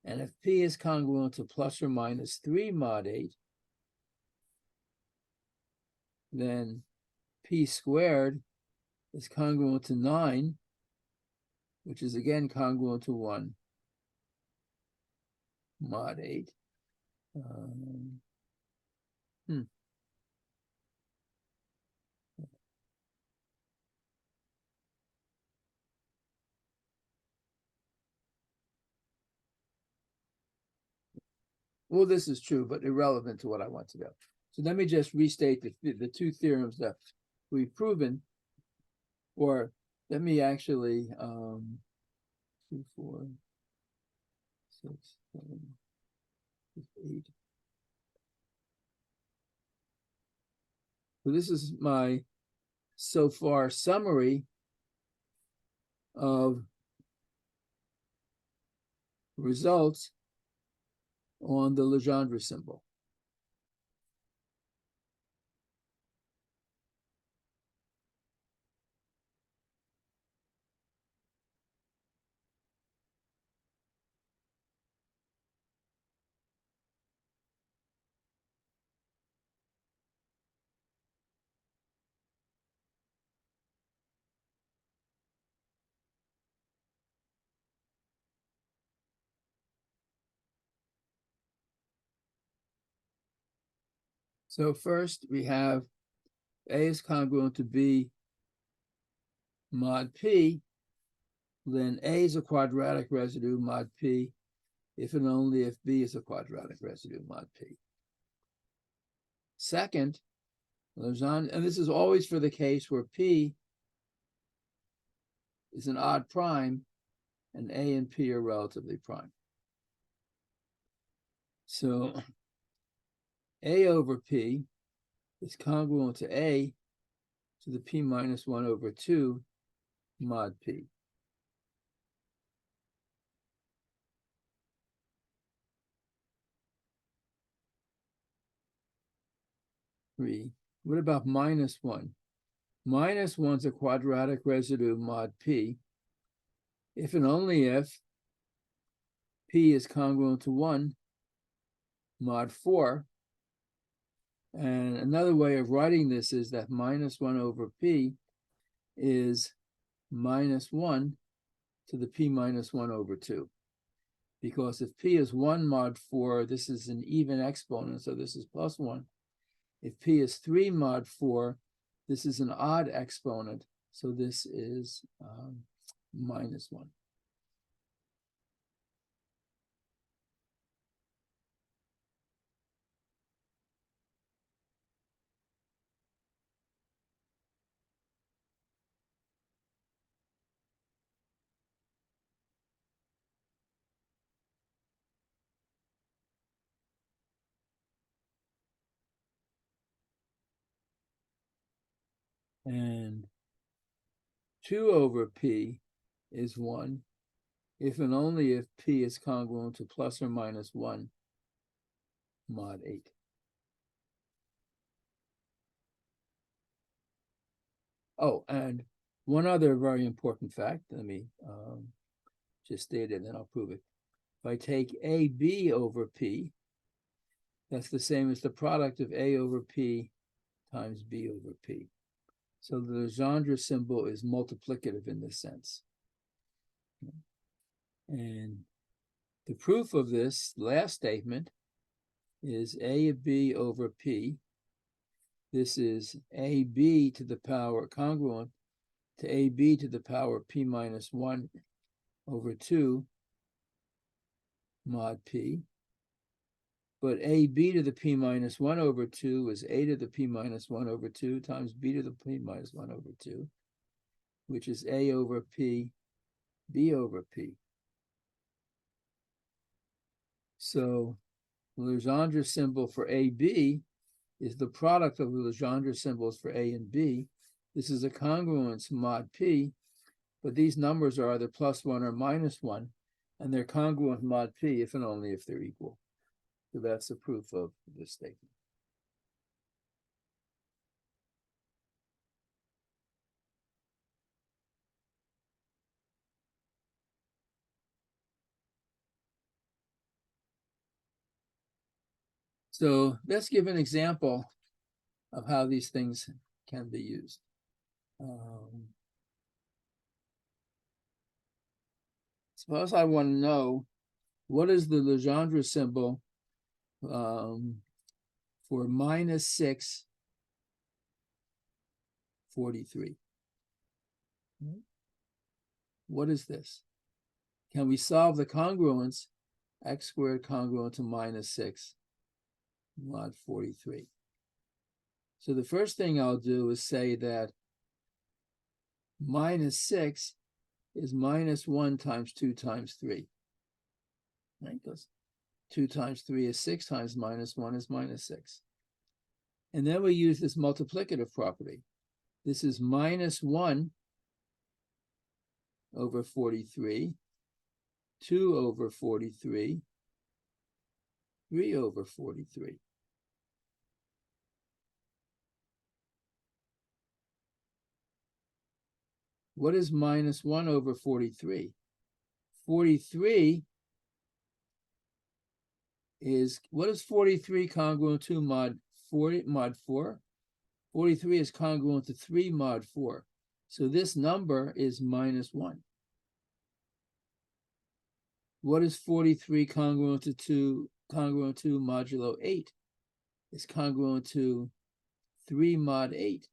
And if P is congruent to plus or minus 3 mod 8, then P squared is congruent to 9, which is again congruent to 1 mod 8. Well, this is true, but irrelevant to what I want to know. So let me just restate the two theorems that we've proven, or let me actually 2, 4, 6, 7, 8. So this is my so far summary of results on the Legendre symbol. So first we have A is congruent to B mod P, then A is a quadratic residue mod P, if and only if B is a quadratic residue mod P. Second, Legendre, and this is always for the case where P is an odd prime and A and P are relatively prime. So A over P is congruent to A to the P minus 1 over 2 mod P. What about minus 1? Minus 1's a quadratic residue mod P, if and only if P is congruent to 1 mod 4. And another way of writing this is that minus 1 over P is minus 1 to the P minus 1 over 2. Because if P is 1 mod 4, this is an even exponent, so this is plus 1. If P is 3 mod 4, this is an odd exponent, so this is minus 1. And 2 over P is 1, if and only if P is congruent to plus or minus 1 mod 8. Oh, and one other very important fact, let me just state it and then I'll prove it. If I take AB over P, that's the same as the product of A over P times B over P. So the Legendre symbol is multiplicative in this sense. And the proof of this last statement is A of B over P. This is AB to the power congruent to AB to the power P minus 1 over 2 mod P. But AB to the P minus 1 over 2 is A to the P minus 1 over 2 times B to the P minus 1 over 2, which is A over P, B over P. So Legendre symbol for AB is the product of the Legendre symbols for A and B. This is a congruence mod P, but these numbers are either +1 or -1, and they're congruent mod P if and only if they're equal. So that's the proof of this statement. So let's give an example of how these things can be used. Suppose I want to know what is the Legendre symbol for -643. What is this? Can we solve the congruence x squared congruent to -6 mod 43? So the first thing I'll do is say that -6 is -1 times 2 times 3. Right? Because 2 times 3 is 6 times -1 is -6. And then we use this multiplicative property. This is -1 over 43, 2 over 43, 3 over 43. What is -1 over 43? 43 is, what is 43 congruent to mod 4? 43 is congruent to 3 mod 4. So this number is -1. What is 43 congruent to modulo 8? It's congruent to 3 mod 8.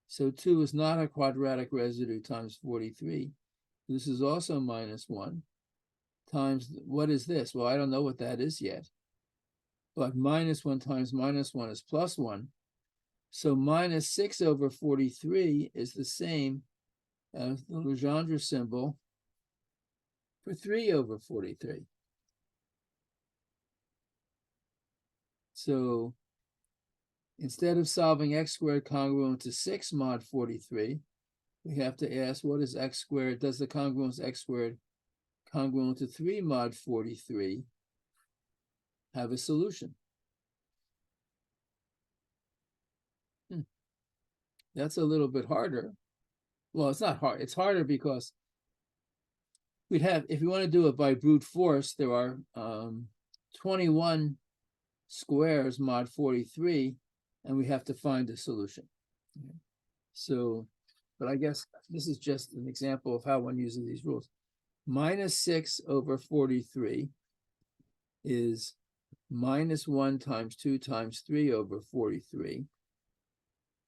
So 2 is not a quadratic residue times 43. This is also -1 times, what is this? Well, I don't know what that is yet. But -1 times -1 is +1. So -6 over 43 is the same as the Legendre symbol for 3 over 43. So instead of solving x squared congruent to 6 mod 43, we have to ask, what is x squared? Does the congruence x squared congruent to 3 mod 43 have a solution? That's a little bit harder. Well, it's not hard. It's harder because we'd have, if you want to do it by brute force, there are 21 squares mod 43, and we have to find a solution. So, but I guess this is just an example of how one uses these rules. -6 over 43 is -1 times 2 times 3 over 43.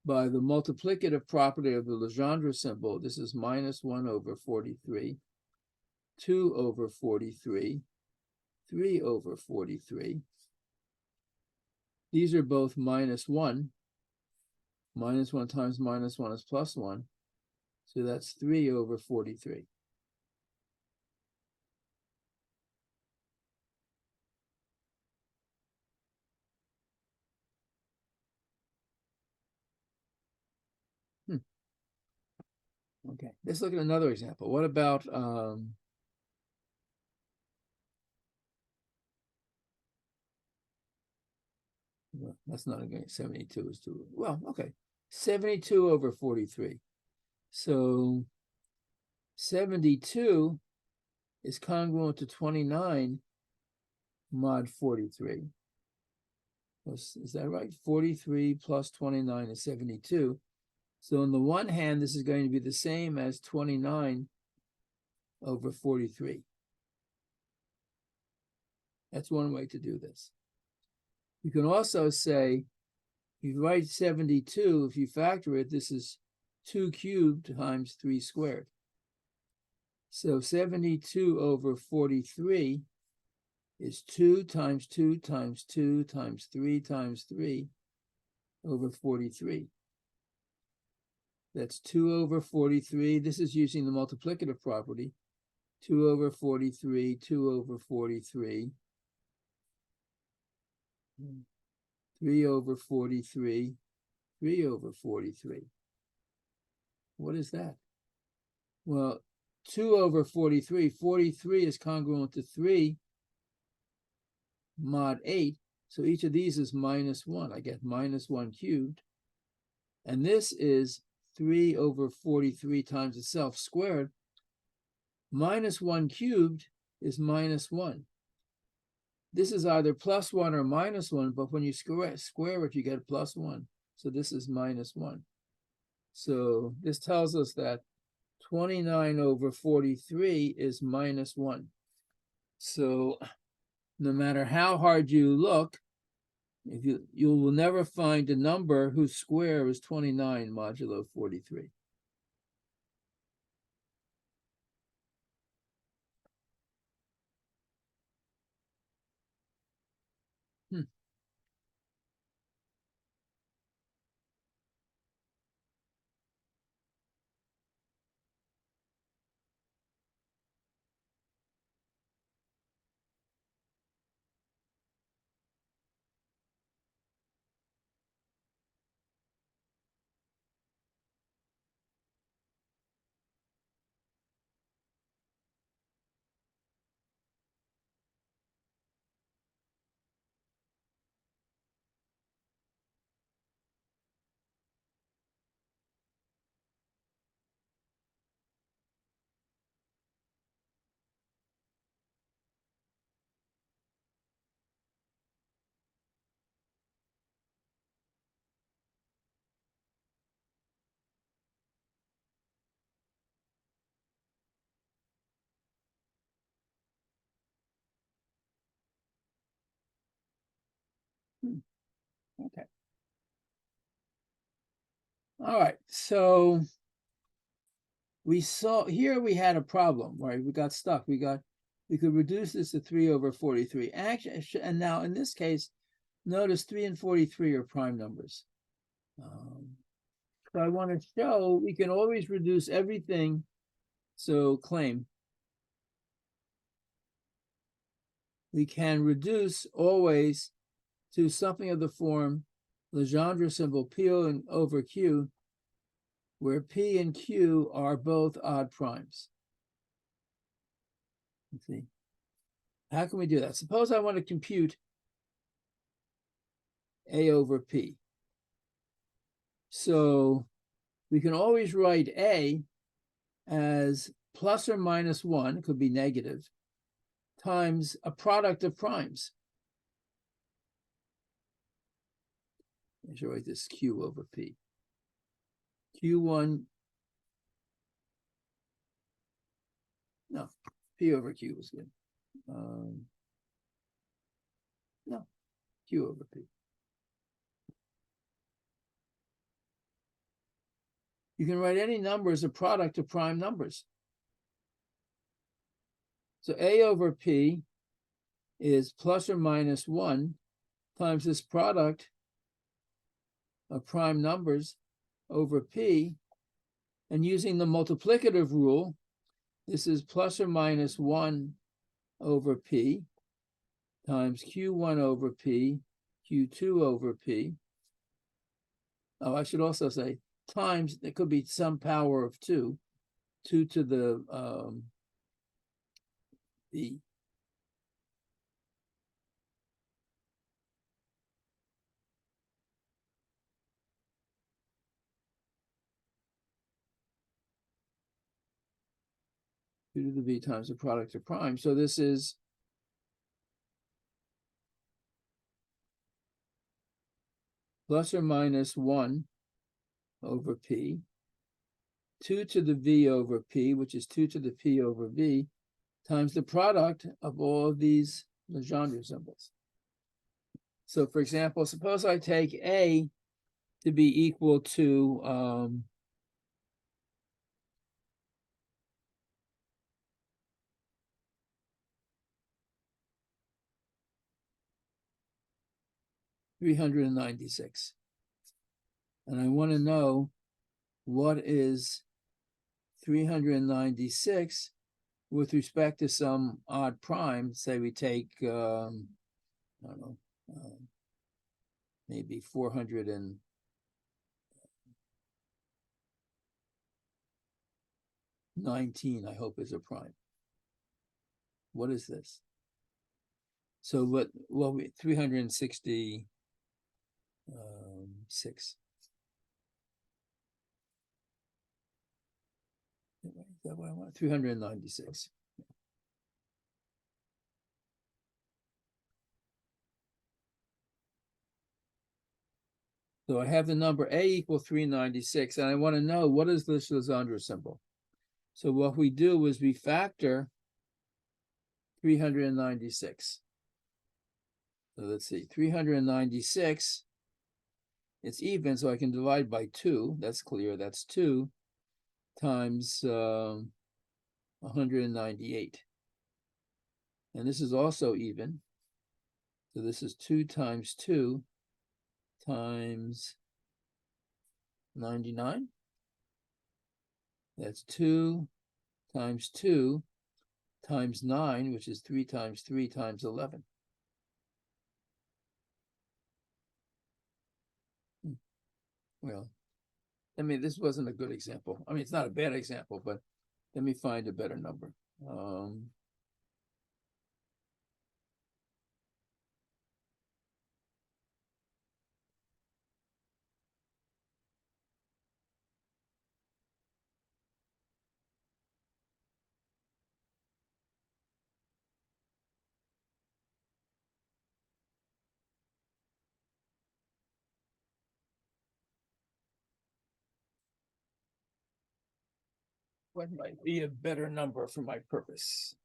By the multiplicative property of the Legendre symbol, this is -1 over 43, 2 over 43, 3 over 43. These are both -1. -1 times -1 is +1. So that's 3 over 43. Okay, let's look at another example. What about well, that's not a good. 72 is too well. Okay, 72 over 43. So 72 is congruent to 29 mod 43. Is that right? 43 plus 29 is 72. So on the one hand, this is going to be the same as 29 over 43. That's one way to do this. You can also say, if you write 72, if you factor it, this is 2 cubed times 3 squared. So 72 over 43 is 2 times 2 times 2 times 3 times 3 over 43. That's 2 over 43. This is using the multiplicative property. 2 over 43, 2 over 43, 3 over 43, 3 over 43. What is that? Well, 2 over 43, 43 is congruent to 3 mod 8. So each of these is minus 1. I get minus 1 cubed. And this is 3 over 43 times itself squared. Minus 1 cubed is minus 1. This is either plus 1 or minus 1, but when you square it, you get plus 1. So this is minus 1. So this tells us that 29 over 43 is minus 1. So no matter how hard you look, if you will never find a number whose square is 29 modulo 43. Okay. All right, so we saw here we had a problem, right? We got stuck. We could reduce this to 3 over 43. Actually, and now in this case, notice 3 and 43 are prime numbers. So I want to show we can always reduce everything. So claim we can reduce always to something of the form Legendre symbol P over Q, where P and Q are both odd primes. Let's see. How can we do that? Suppose I want to compute A over P. So we can always write A as plus or minus 1, could be negative, times a product of primes. I should write this Q over P. Q1, no, P over Q was good. No, Q over P. You can write any number as a product of prime numbers. So A over P is plus or minus 1 times this product of prime numbers over P. And using the multiplicative rule, this is plus or minus 1 over P times Q1 over P, Q2 over P. Oh, I should also say times, there could be some power of 2 to the B. To the B times the product of prime. So this is plus or minus 1 over P, 2 to the V over P, which is 2 to the P over V, times the product of all of these Legendre symbols. So for example, suppose I take A to be equal to 396. And I want to know what is 396 with respect to some odd prime. Say we take, I don't know, maybe 419, I hope, is a prime. What is this? So what, well, 366. Is that what I want? 396. So I have the number A equal 396, and I want to know what is this Legendre symbol. So what we do is we factor 396. So let's see, 396, it's even, so I can divide by 2. That's clear. That's 2 times 198. And this is also even. So this is 2 times 2 times 99. That's 2 times 2 times 9, which is 3 times 3 times 11. Well, I mean, this wasn't a good example. I mean, it's not a bad example, but let me find a better number. What might be a better number for my purpose?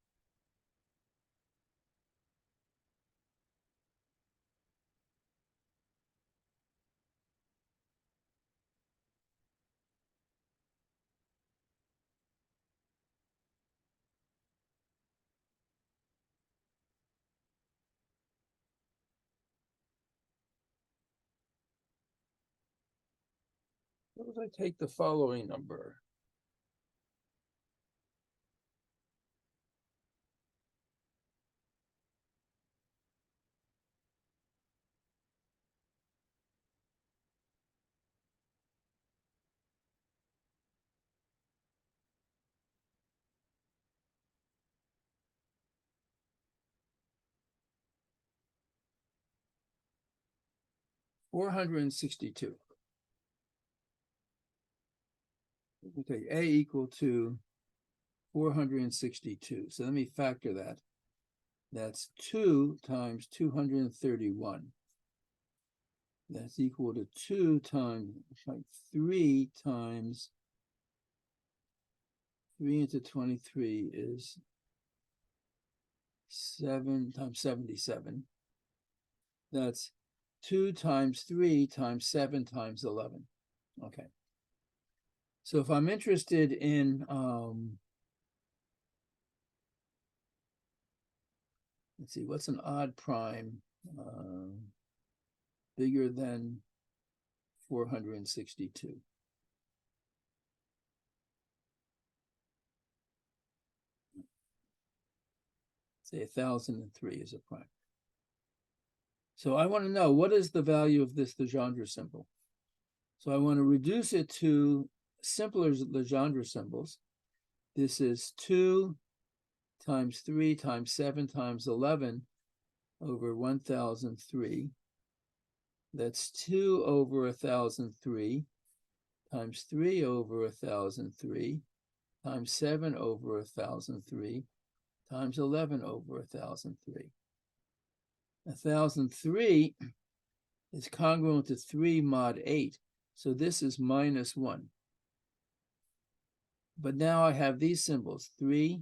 Suppose I take the following number. $462. Okay, A equal to 462. So let me factor that. That's 2 times 231. That's equal to 2 times, like 3 times 3 into 23 is 7 times 77. That's 2 times 3 times 7 times 11. Okay. So if I'm interested in, let's see, what's an odd prime bigger than 462? Say 1003 is a prime. So I want to know, what is the value of this Legendre symbol? So I want to reduce it to simpler Legendre symbols. This is 2 times 3 times 7 times 11 over 1003. That's 2 over 1003 times 3 over 1003 times 7 over 1003 times 11 over 1003. 1003 is congruent to 3 mod 8. So this is -1. But now I have these symbols: 3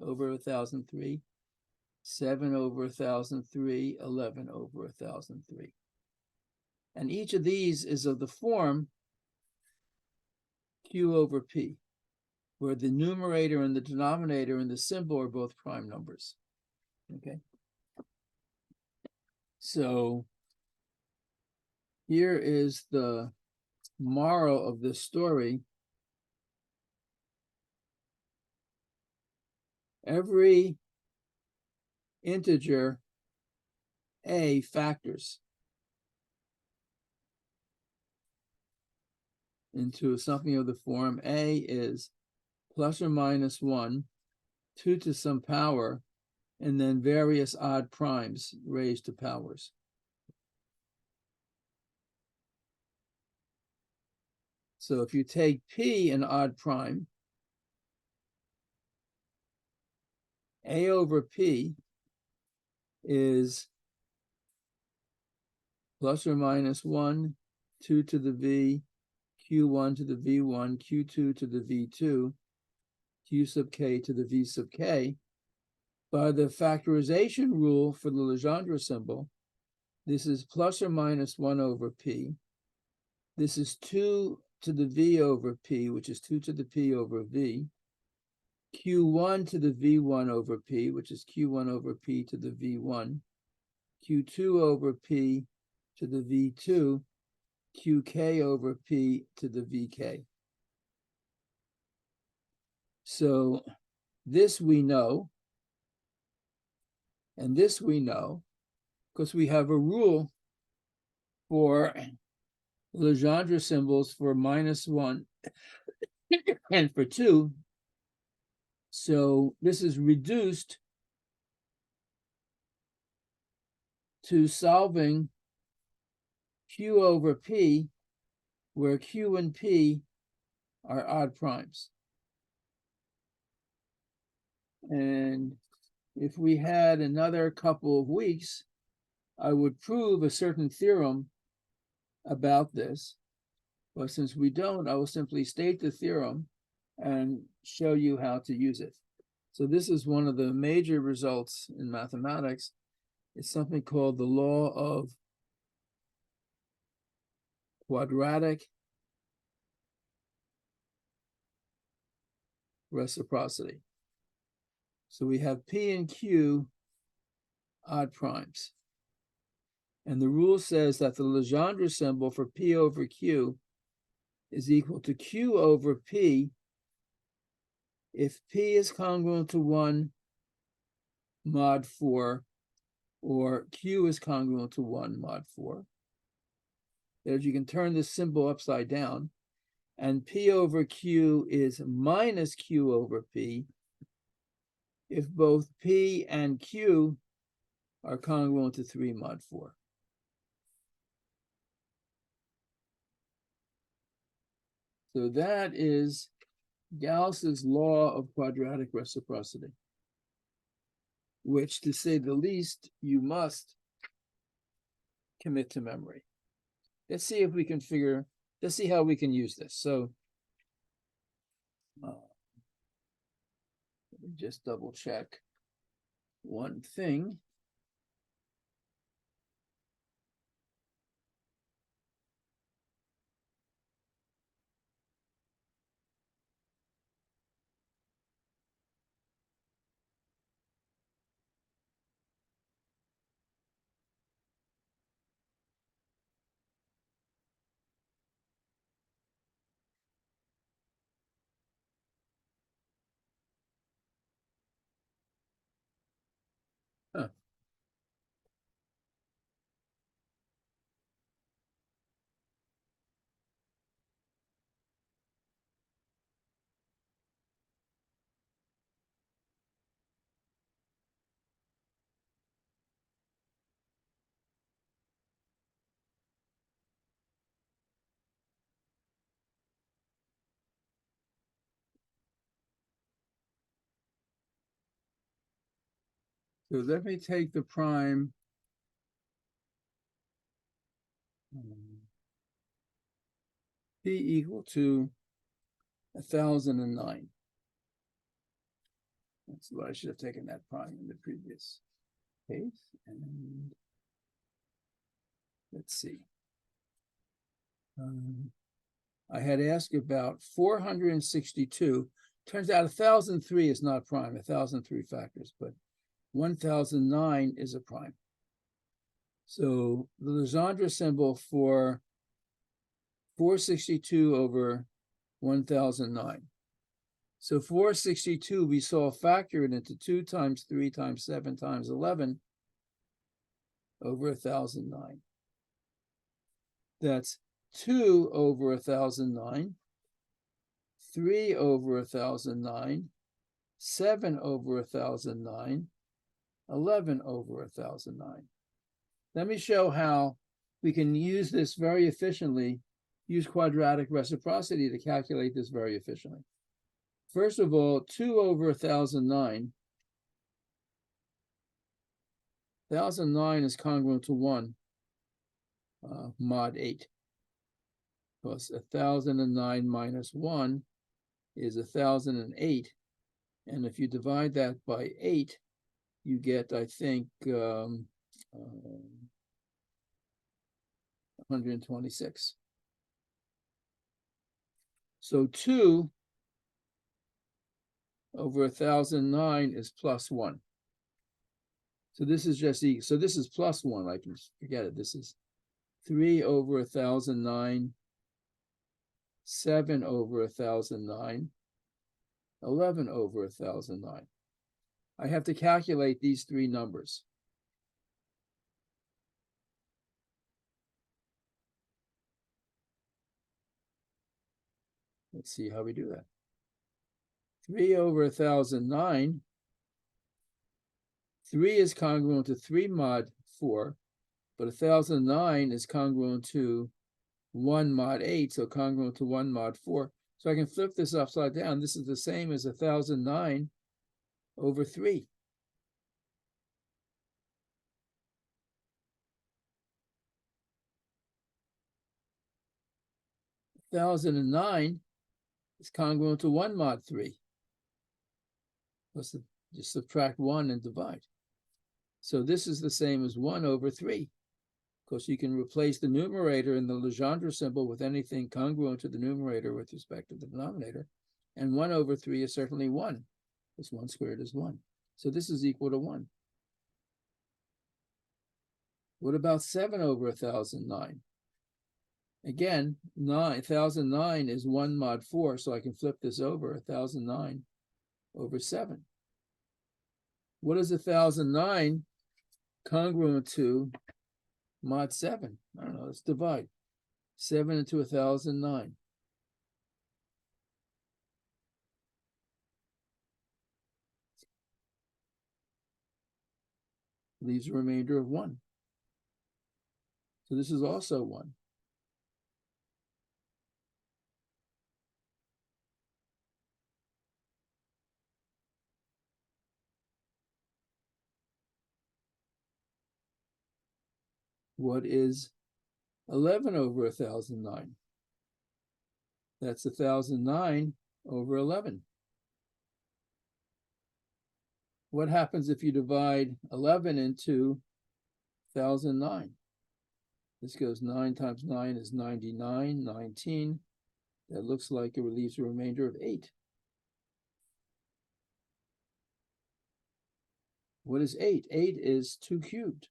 over 1003, 7 over 1003, 11 over 1003. And each of these is of the form Q over P, where the numerator and the denominator in the symbol are both prime numbers. Okay. So here is the moral of this story. Every integer A factors. into something of the form A is plus or minus 1, 2 to some power, and then various odd primes raised to powers. So if you take P an odd prime, A over P is plus or minus 1, 2 to the V, Q1 to the V1, Q2 to the V2, Q sub K to the V sub K. By the factorization rule for the Legendre symbol, this is plus or minus 1 over P. This is 2 to the V over P, which is 2 to the P over V. Q1 to the V1 over P, which is Q1 over P to the V1. Q2 over P to the V2. QK over P to the VK. So this we know, and this we know, because we have a rule for Legendre symbols for -1 and for 2. So this is reduced to solving Q over P, where Q and P are odd primes. And if we had another couple of weeks, I would prove a certain theorem about this. But since we don't, I will simply state the theorem and show you how to use it. So this is one of the major results in mathematics. It's something called the law of quadratic reciprocity. So we have P and Q odd primes. And the rule says that the Legendre symbol for P over Q is equal to Q over P if P is congruent to 1 mod 4 or Q is congruent to 1 mod 4. That is, you can turn this symbol upside down, and P over Q is minus Q over P if both P and Q are congruent to 3 mod 4. So that is Gauss's law of quadratic reciprocity, which, to say the least, you must commit to memory. Let's see if we can let's see how we can use this. So let me just double check one thing. Huh. So let me take the prime P equal to 1009. That's what I should have taken that prime in the previous case. And let's see. I had asked about 462. Turns out 1003 is not prime, 1003 factors, but 1009 is a prime. So the Legendre symbol for 462 over 1009. So 462, we saw factor it into 2 times 3 times 7 times 11 over 1009. That's 2 over 1009, 3 over 1009, 7 over 1009, 11 over 1009. Let me show how we can use this very efficiently, use quadratic reciprocity to calculate this very efficiently. First of all, 2 over 1009. 1009 is congruent to 1 mod 8. Plus 1009 minus 1 is 1008. And if you divide that by 8, you get, I think, 126. So 2 over 1009 is plus 1. So this is just so this is plus 1. I can forget it. This is 3 over 1009, 7 over 1009, 11 over 1009. I have to calculate these three numbers. Let's see how we do that. 3 over 1009. 3 is congruent to 3 mod 4, but 1009 is congruent to 1 mod 8, so congruent to 1 mod 4. So I can flip this upside down. This is the same as 1009 over 3. Thousand and nine is congruent to 1 mod 3. Let's just subtract 1 and divide. So this is the same as 1 over 3. Of course, you can replace the numerator in the Legendre symbol with anything congruent to the numerator with respect to the denominator. And 1 over 3 is certainly 1, because 1 squared is 1. So this is equal to 1. What about 7 over 1009? Again, 1009 is 1 mod 4, so I can flip this over, 1009 over 7. What is 1009 congruent to mod 7? I don't know, let's divide. 7 into 1009. Leaves a remainder of 1. So this is also 1. What is 11 over 1009? That's 1009 over 11. What happens if you divide 11 into 1009? This goes 9 times 9 is 99, 19. That looks like it leaves a remainder of 8. What is 8? 8 is 2 cubed.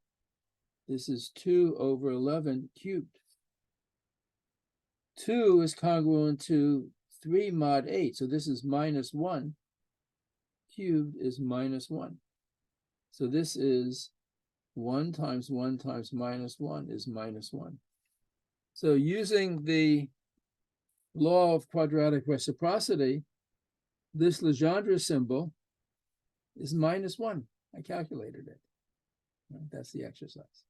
This is 2 over 11 cubed. 2 is congruent to 3 mod 8. So this is minus 1. Cubed is minus 1. So this is 1 times 1 times minus 1 is minus 1. So using the law of quadratic reciprocity, this Legendre symbol is minus 1. I calculated it. That's the exercise.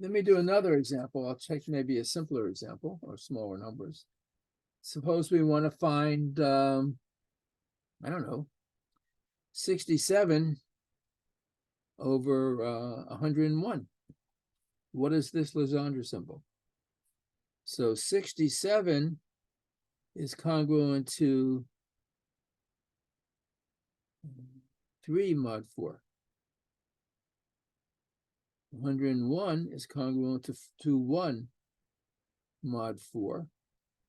Let me do another example. I'll take maybe a simpler example or smaller numbers. Suppose we want to find, I don't know, 67 over 101. What is this Legendre symbol? So 67 is congruent to 3 mod 4. 101 is congruent to 1 mod 4.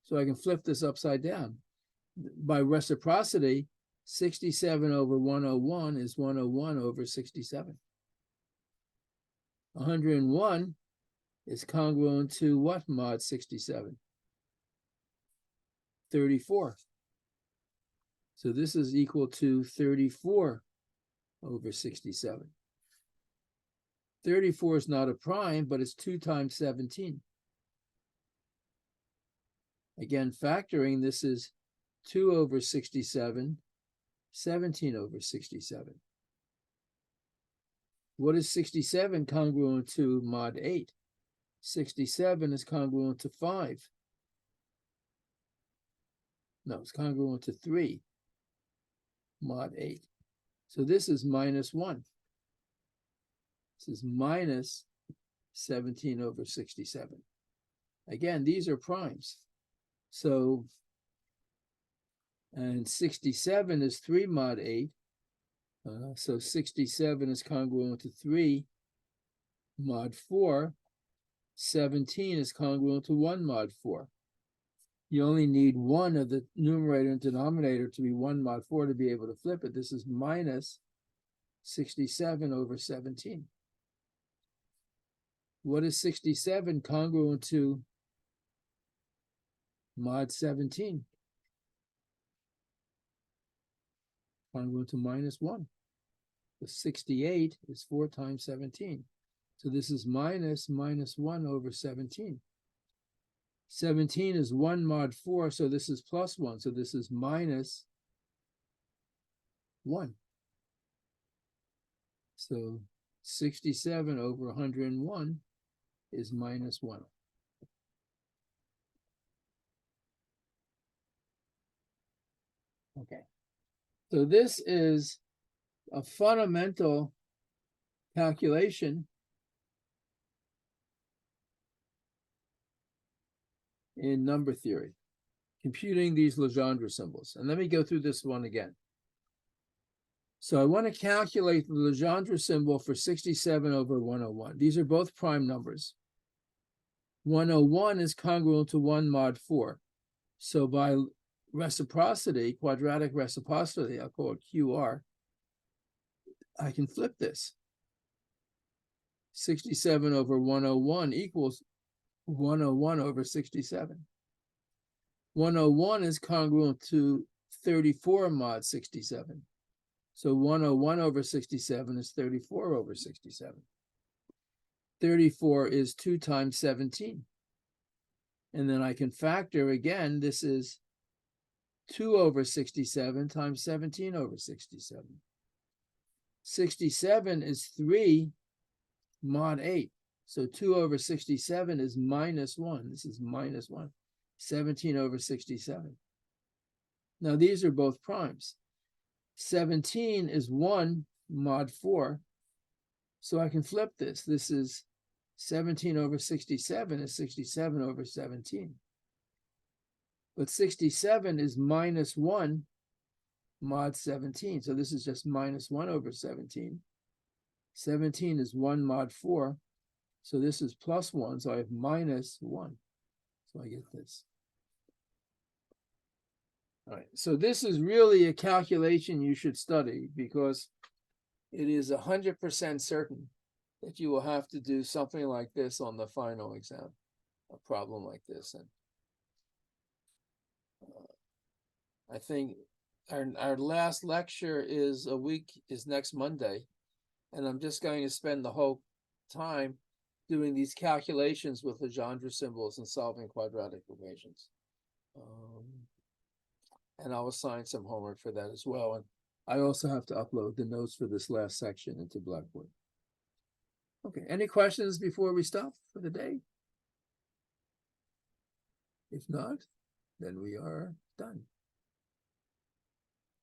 So I can flip this upside down. By reciprocity, 67 over 101 is 101 over 67. 101 is congruent to what mod 67? 34. So this is equal to 34 over 67. 34 is not a prime, but it's 2 times 17. Again, factoring, this is 2 over 67, 17 over 67. What is 67 congruent to mod 8? 67 is congruent to 5. No, it's congruent to 3 mod 8. So this is minus 1. This is minus 17 over 67. Again, these are primes. So, and 67 is 3 mod 8. So 67 is congruent to 3 mod 4. 17 is congruent to 1 mod 4. You only need one of the numerator and denominator to be 1 mod 4 to be able to flip it. This is minus 67 over 17. What is 67 congruent to mod 17? Congruent to minus 1. The 68 is 4 times 17. So this is minus 1 over 17. 17 is 1 mod 4, so this is plus 1. So this is minus 1. So 67 over 101 is minus 1. Okay. So this is a fundamental calculation in number theory, computing these Legendre symbols. And let me go through this one again. So I want to calculate the Legendre symbol for 67 over 101. These are both prime numbers. 101 is congruent to 1 mod 4. So by reciprocity, quadratic reciprocity, I'll call it QR, I can flip this. 67 over 101 equals 101 over 67. 101 is congruent to 34 mod 67. So 101 over 67 is 34 over 67. 34 is 2 times 17. And then I can factor again, this is 2 over 67 times 17 over 67. 67 is 3 mod 8. So 2 over 67 is minus 1. This is minus 1. 17 over 67. Now these are both primes. 17 is 1 mod 4. So I can flip this. This is 17 over 67 is 67 over 17. But 67 is minus 1 mod 17. So this is just minus 1 over 17. 17 is 1 mod 4. So this is plus 1. So I have minus 1. So I get this. All right. So this is really a calculation you should study because it is 100% certain that you will have to do something like this on the final exam, a problem like this. And I think our last lecture is next Monday, and I'm just going to spend the whole time doing these calculations with Legendre symbols and solving quadratic equations. And I'll assign some homework for that as well. And I also have to upload the notes for this last section into Blackboard. Okay, any questions before we stop for the day? If not, then we are done.